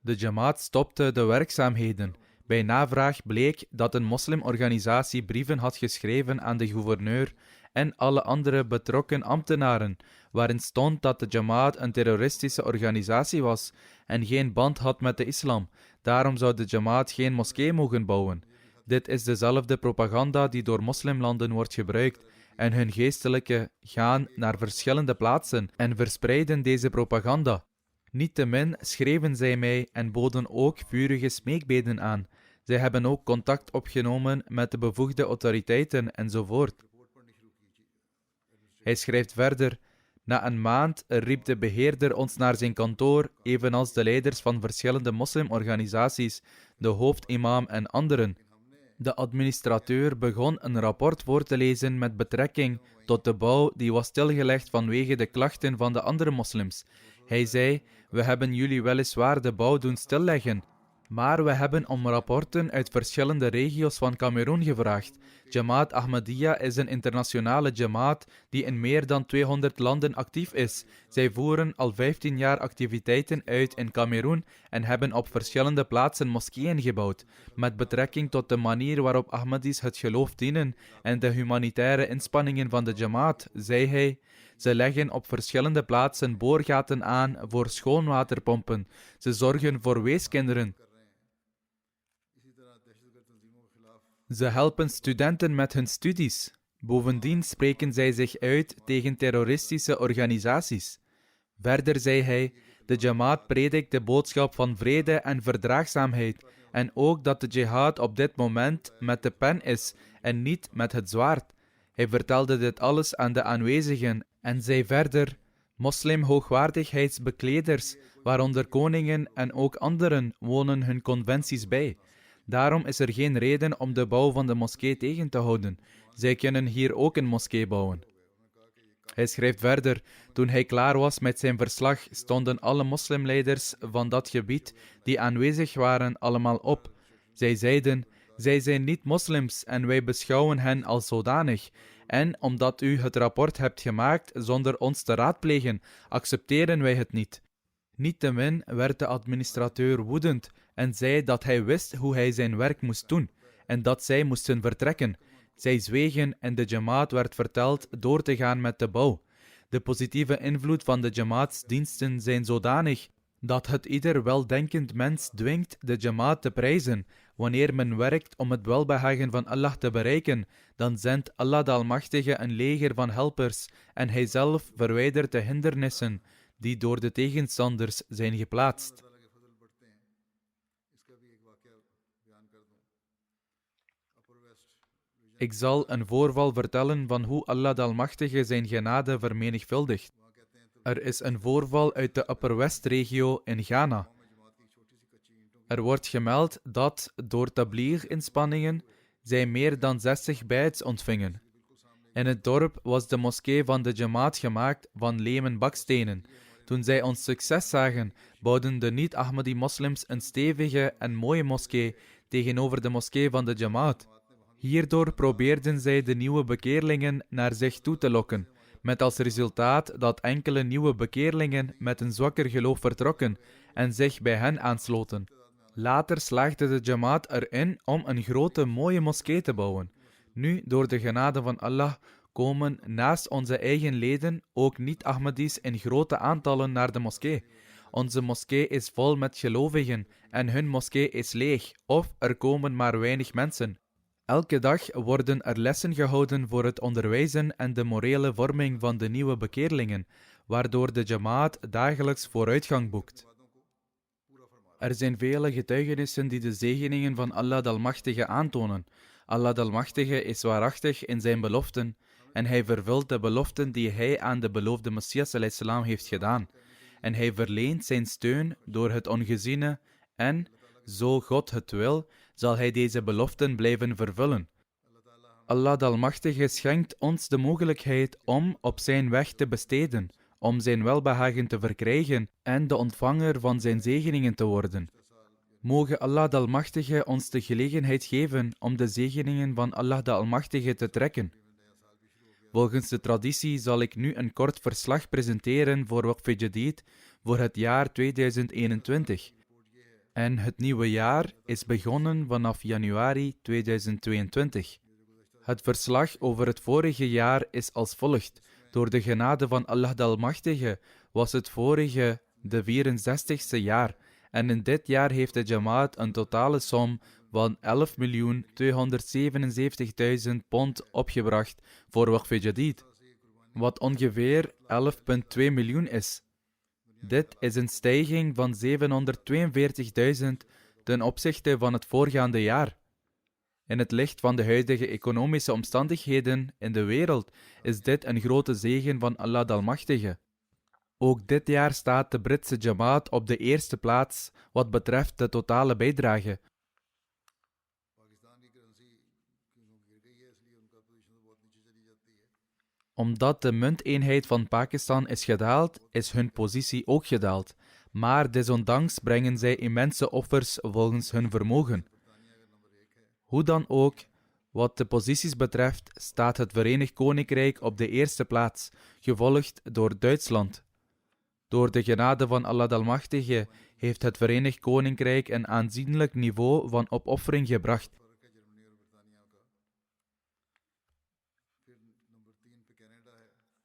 De Jamaat stopte de werkzaamheden. Bij navraag bleek dat een moslimorganisatie brieven had geschreven aan de gouverneur en alle andere betrokken ambtenaren, waarin stond dat de Jamaat een terroristische organisatie was en geen band had met de islam. Daarom zou de Jamaat geen moskee mogen bouwen. Dit is dezelfde propaganda die door moslimlanden wordt gebruikt en hun geestelijken gaan naar verschillende plaatsen en verspreiden deze propaganda. Niettemin schreven zij mij en boden ook vurige smeekbeden aan. Zij hebben ook contact opgenomen met de bevoegde autoriteiten enzovoort. Hij schrijft verder: na een maand riep de beheerder ons naar zijn kantoor, evenals de leiders van verschillende moslimorganisaties, de hoofdimam en anderen. De administrateur begon een rapport voor te lezen met betrekking tot de bouw die was stilgelegd vanwege de klachten van de andere moslims. Hij zei: we hebben jullie weliswaar de bouw doen stilleggen, maar we hebben om rapporten uit verschillende regio's van Kameroen gevraagd. Jamaat Ahmadiyya is een internationale jamaat die in meer dan 200 landen actief is. Zij voeren al 15 jaar activiteiten uit in Kameroen en hebben op verschillende plaatsen moskeeën gebouwd. Met betrekking tot de manier waarop Ahmadis het geloof dienen en de humanitaire inspanningen van de jamaat, zei hij: ze leggen op verschillende plaatsen boorgaten aan voor schoonwaterpompen. Ze zorgen voor weeskinderen. Ze helpen studenten met hun studies. Bovendien spreken zij zich uit tegen terroristische organisaties. Verder zei hij: de Jamaat predikt de boodschap van vrede en verdraagzaamheid en ook dat de jihad op dit moment met de pen is en niet met het zwaard. Hij vertelde dit alles aan de aanwezigen en zei verder: moslim-hoogwaardigheidsbekleders, waaronder koningen en ook anderen, wonen hun conventies bij. Daarom is er geen reden om de bouw van de moskee tegen te houden. Zij kunnen hier ook een moskee bouwen. Hij schrijft verder: toen hij klaar was met zijn verslag, stonden alle moslimleiders van dat gebied die aanwezig waren allemaal op. Zij zeiden: zij zijn niet moslims en wij beschouwen hen als zodanig. En omdat u het rapport hebt gemaakt zonder ons te raadplegen, accepteren wij het niet. Niettemin werd de administrateur woedend en zei dat hij wist hoe hij zijn werk moest doen en dat zij moesten vertrekken. Zij zwegen en de Jamaat werd verteld door te gaan met de bouw. De positieve invloed van de Jamaatsdiensten zijn zodanig dat het ieder weldenkend mens dwingt de Jamaat te prijzen. Wanneer men werkt om het welbehagen van Allah te bereiken, dan zendt Allah de Almachtige een leger van helpers en hij zelf verwijdert de hindernissen die door de tegenstanders zijn geplaatst. Ik zal een voorval vertellen van hoe Allah de Almachtige zijn genade vermenigvuldigt. Er is een voorval uit de Upper West-regio in Ghana. Er wordt gemeld dat door tabligh-inspanningen zij meer dan 60 bijts ontvingen. In het dorp was de moskee van de Jamaat gemaakt van lemen bakstenen. Toen zij ons succes zagen, bouwden de niet-Ahmadi-moslims een stevige en mooie moskee tegenover de moskee van de Jamaat. Hierdoor probeerden zij de nieuwe bekeerlingen naar zich toe te lokken, met als resultaat dat enkele nieuwe bekeerlingen met een zwakker geloof vertrokken en zich bij hen aansloten. Later slaagde de Jamaat erin om een grote, mooie moskee te bouwen. Nu, door de genade van Allah, komen naast onze eigen leden ook niet-Ahmadis in grote aantallen naar de moskee. Onze moskee is vol met gelovigen en hun moskee is leeg, of er komen maar weinig mensen. Elke dag worden er lessen gehouden voor het onderwijzen en de morele vorming van de nieuwe bekeerlingen, waardoor de Jamaat dagelijks vooruitgang boekt. Er zijn vele getuigenissen die de zegeningen van Allah de Almachtige aantonen. Allah de Almachtige is waarachtig in zijn beloften en hij vervult de beloften die hij aan de beloofde Messias ﷺ heeft gedaan. En hij verleent zijn steun door het ongeziene en, zo God het wil, zal hij deze beloften blijven vervullen. Allah de Almachtige schenkt ons de mogelijkheid om op zijn weg te besteden, om zijn welbehagen te verkrijgen en de ontvanger van zijn zegeningen te worden. Moge Allah de Almachtige ons de gelegenheid geven om de zegeningen van Allah de Almachtige te trekken. Volgens de traditie zal ik nu een kort verslag presenteren voor Waqf Jadid voor het jaar 2021. En het nieuwe jaar is begonnen vanaf januari 2022. Het verslag over het vorige jaar is als volgt. Door de genade van Allah de Almachtige was het vorige de 64ste jaar en in dit jaar heeft de Jamaat een totale som van 11.277.000 pond opgebracht voor Waqf Jadid, wat ongeveer 11,2 miljoen is. Dit is een stijging van 742.000 ten opzichte van het voorgaande jaar. In het licht van de huidige economische omstandigheden in de wereld is dit een grote zegen van Allah de Almachtige. Ook dit jaar staat de Britse Jamaat op de eerste plaats wat betreft de totale bijdrage. Omdat de munteenheid van Pakistan is gedaald, is hun positie ook gedaald. Maar desondanks brengen zij immense offers volgens hun vermogen. Hoe dan ook, wat de posities betreft, staat het Verenigd Koninkrijk op de eerste plaats, gevolgd door Duitsland. Door de genade van Allah de Almachtige heeft het Verenigd Koninkrijk een aanzienlijk niveau van opoffering gebracht.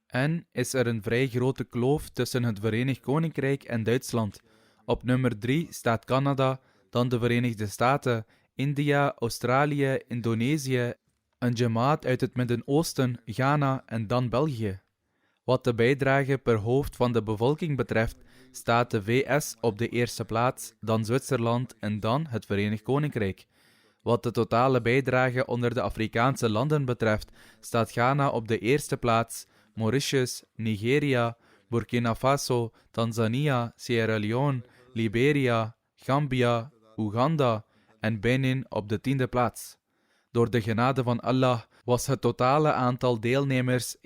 En is er een vrij grote kloof tussen het Verenigd Koninkrijk en Duitsland. Op nummer 3 staat Canada, dan de Verenigde Staten, India, Australië, Indonesië, een Jamaat uit het Midden-Oosten, Ghana en dan België. Wat de bijdrage per hoofd van de bevolking betreft, staat de VS op de eerste plaats, dan Zwitserland en dan het Verenigd Koninkrijk. Wat de totale bijdrage onder de Afrikaanse landen betreft, staat Ghana op de eerste plaats, Mauritius, Nigeria, Burkina Faso, Tanzania, Sierra Leone, Liberia, Gambia, Oeganda en Benin op de 10e plaats. Door de genade van Allah was het totale aantal deelnemers 1.445.000.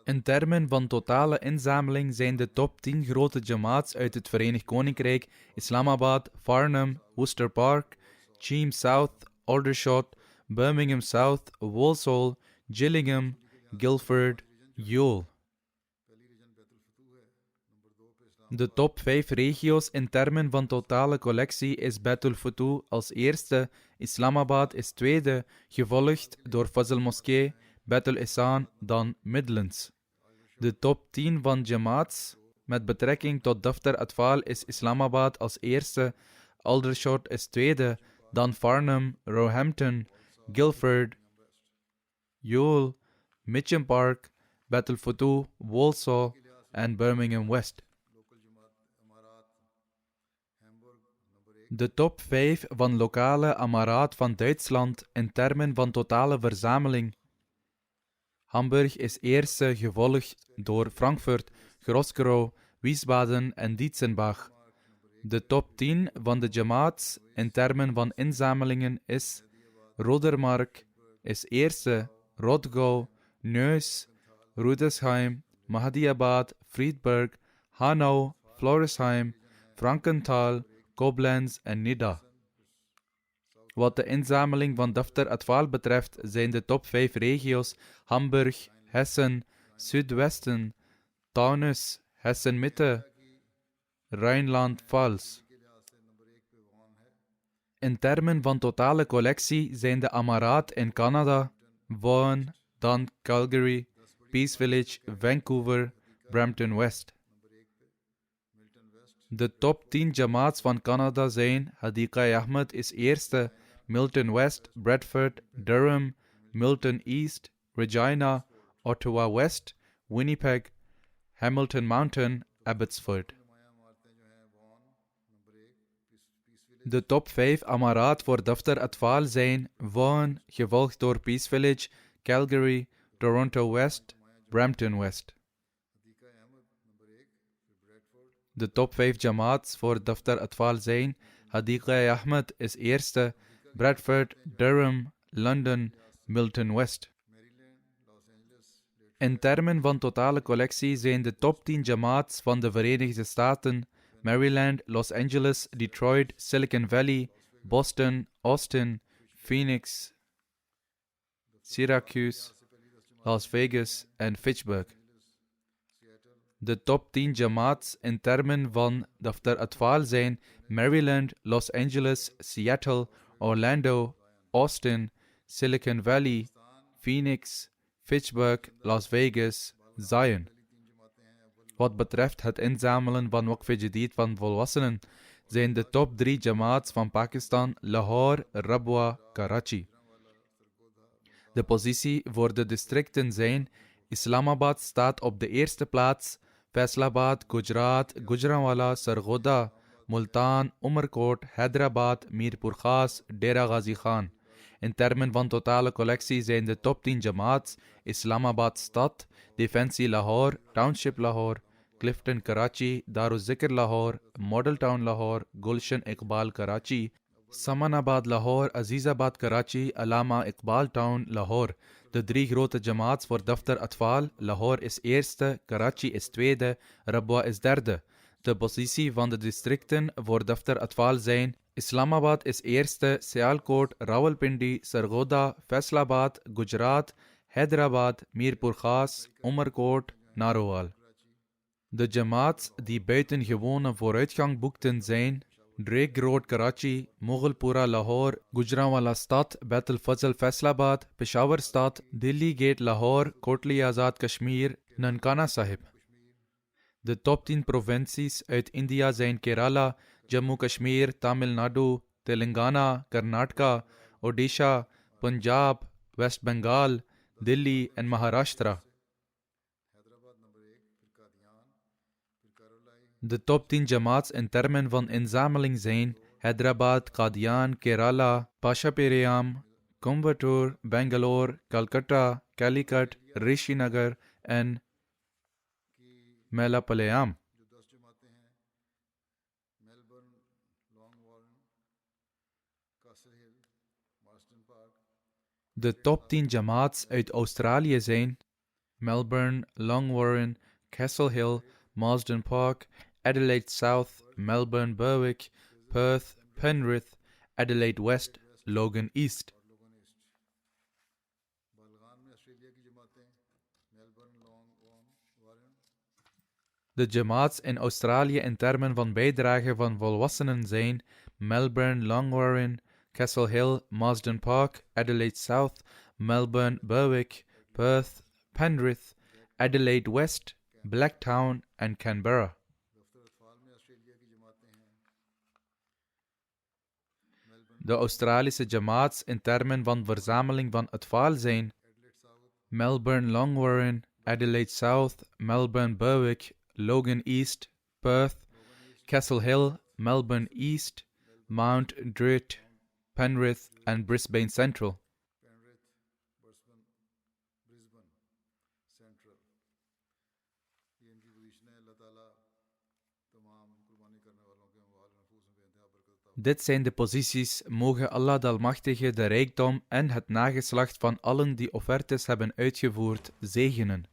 In termen van totale inzameling zijn de top 10 grote jamaats uit het Verenigd Koninkrijk Islamabad, Farnham, Worcester Park, Cheam South, Aldershot, Birmingham South, Walsall, Gillingham, Guildford, Ewell. De top 5 regio's in termen van totale collectie is Baitul Futuh als eerste, Islamabad is tweede, gevolgd door Fazl Moskee, Baitul Ihsan, dan Midlands. De top 10 van jamaats met betrekking tot Daftar Atfal is Islamabad als eerste, Aldershot is tweede, dan Farnham, Roehampton, Guildford, Ewell, Mitcham Park, Baitul Futuh, Walsall en Birmingham West. De top 5 van lokale amaraat van Duitsland in termen van totale verzameling. Hamburg is eerste, gevolgd door Frankfurt, Grosgrouw, Wiesbaden en Dietzenbach. De top 10 van de jamaats in termen van inzamelingen is Rodermark is eerste, Rodgau, Neuss, Rudesheim, Mahdiabad, Friedberg, Hanau, Florisheim, Frankenthal, Koblenz en Nidda. Wat de inzameling van Daftar Atfal betreft zijn de top 5 regio's Hamburg, Hessen, Zuidwesten, Taunus, Hessen-Mitte, Rijnland-Pfalz. In termen van totale collectie zijn de Amaraat in Canada, Vaughan, dan Calgary, Peace Village, Vancouver, Brampton West. De top 10 jamaats van Canada zijn Hadika Ahmed is eerste, Milton West, Bradford, Durham, Milton East, Regina, Ottawa West, Winnipeg, Hamilton Mountain, Abbotsford. De top 5 Amaraat voor Daftar Atfal zijn Vaughan, gevolgd door Peace Village, Calgary, Toronto West, Brampton West. De top 5 jamaats voor Daftar Atfal zijn Hadika Ahmed is eerste, Bradford, Durham, London, Milton West. In termen van totale collectie zijn de top 10 jamaats van de Verenigde Staten Maryland, Los Angeles, Detroit, Silicon Valley, Boston, Austin, Phoenix, Syracuse, Las Vegas en Fitchburg. De top 10 jamaats in termen van Daftar Atfal zijn Maryland, Los Angeles, Seattle, Orlando, Austin, Silicon Valley, Phoenix, Fitchburg, Las Vegas, Zion. Wat betreft het inzamelen van Waqf Jadid van volwassenen zijn de top 3 jamaats van Pakistan Lahore, Rabwa, Karachi. De positie voor de districten zijn Islamabad staat op de eerste plaats, Faisalabad, Gujarat, Gujranwala, Sargodha, Multan, Umerkot, Hyderabad, Mirpur Khas, Dera Ghazi Khan. In termen van totale collectie zijn de top 10 jamaats Islamabad stad, Defensie Lahore, Township Lahore, Clifton Karachi, Daruzikr Lahore, Model Town Lahore, Gulshan Iqbal Karachi, Samanabad Lahore, Azizabad Karachi, Alama Iqbal Town Lahore. De 3 grote jamaats voor Daftar Atfal, Lahore is eerste, Karachi is tweede, Rabwa is derde. De positie van de districten voor Daftar Atfal zijn Islamabad is eerste, Sialkot, Rawalpindi, Sargodha, Faisalabad, Gujarat, Hyderabad, Mirpur Khas, Umerkot, Narowal. De jamaats die buitengewone vooruitgang boekten zijn Drake Road Karachi, Mughalpura Lahore, Gujranwala Stad, Baitul Fazl Faisalabad, Peshawar Stad, Delhi Gate Lahore, Kotli Azad Kashmir, Nankana Sahib. De top 10 provincies uit India zijn Kerala, Jammu Kashmir, Tamil Nadu, Telangana, Karnataka, Odisha, Punjab, West Bengal, Delhi en Maharashtra. De top 10 jamaats in termen van inzameling zijn Hyderabad, Qadian, Kerala, Pashaperiyam, Coimbatore, Bangalore, Calcutta, Calicut, Rishinagar en Melapalayam. De top 10 jamaats uit Australië zijn Melbourne, Longwarren, Castle Hill, Marsden Park, Adelaide South, Melbourne Berwick, Perth, Penrith, Adelaide West, Logan East. De jamaats in Australië in termen van bijdrage van volwassenen zijn Melbourne, Longwarren, Castle Hill, Marsden Park, Adelaide South, Melbourne Berwick, Perth, Penrith, Adelaide West, Blacktown en Canberra. De Australische jamaats in termen van verzameling van Atfal zijn Melbourne Longwarren, Adelaide South, Melbourne Berwick, Logan East, Perth, Castle Hill, Melbourne East, Mount Druitt, Penrith en Brisbane Central. Dit zijn de posities, mogen Allah de Almachtige de rijkdom en het nageslacht van allen die offertes hebben uitgevoerd zegenen.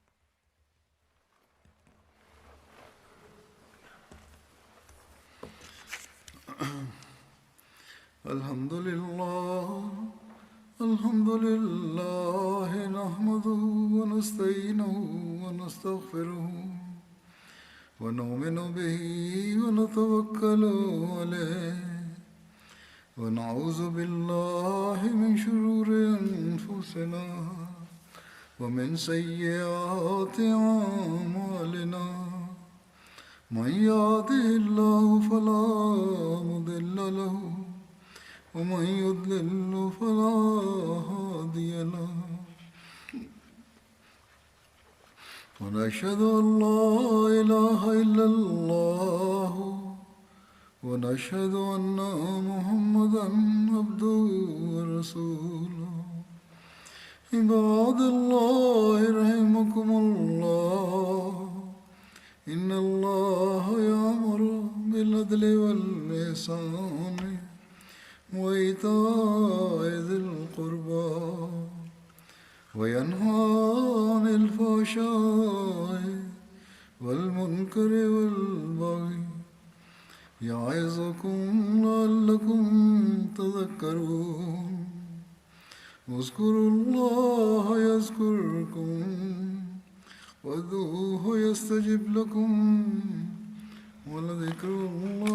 Alhamdulillah, nahmaduhu wa nasta'inuhu wa nastaghfiruhu. ونؤمن به ونتوكل عليه ونعوذ بالله من شرور أنفسنا ومن سيئات أعمالنا من يهده الله فلا مضل له ومن يضلل فلا هادي له ونشهد أن لا إله إلا الله ونشهد أن محمدا عبده ورسوله عباد الله رحمكم الله إن الله يأمر بالعدل والإحسان وإيتاء ذي القربى وينهى عن الفحشاء والمنكر والبغي يعظكم لعلكم تذكرون اذكروا الله يذكركم وادعوه يستجب لكم ولذكر الله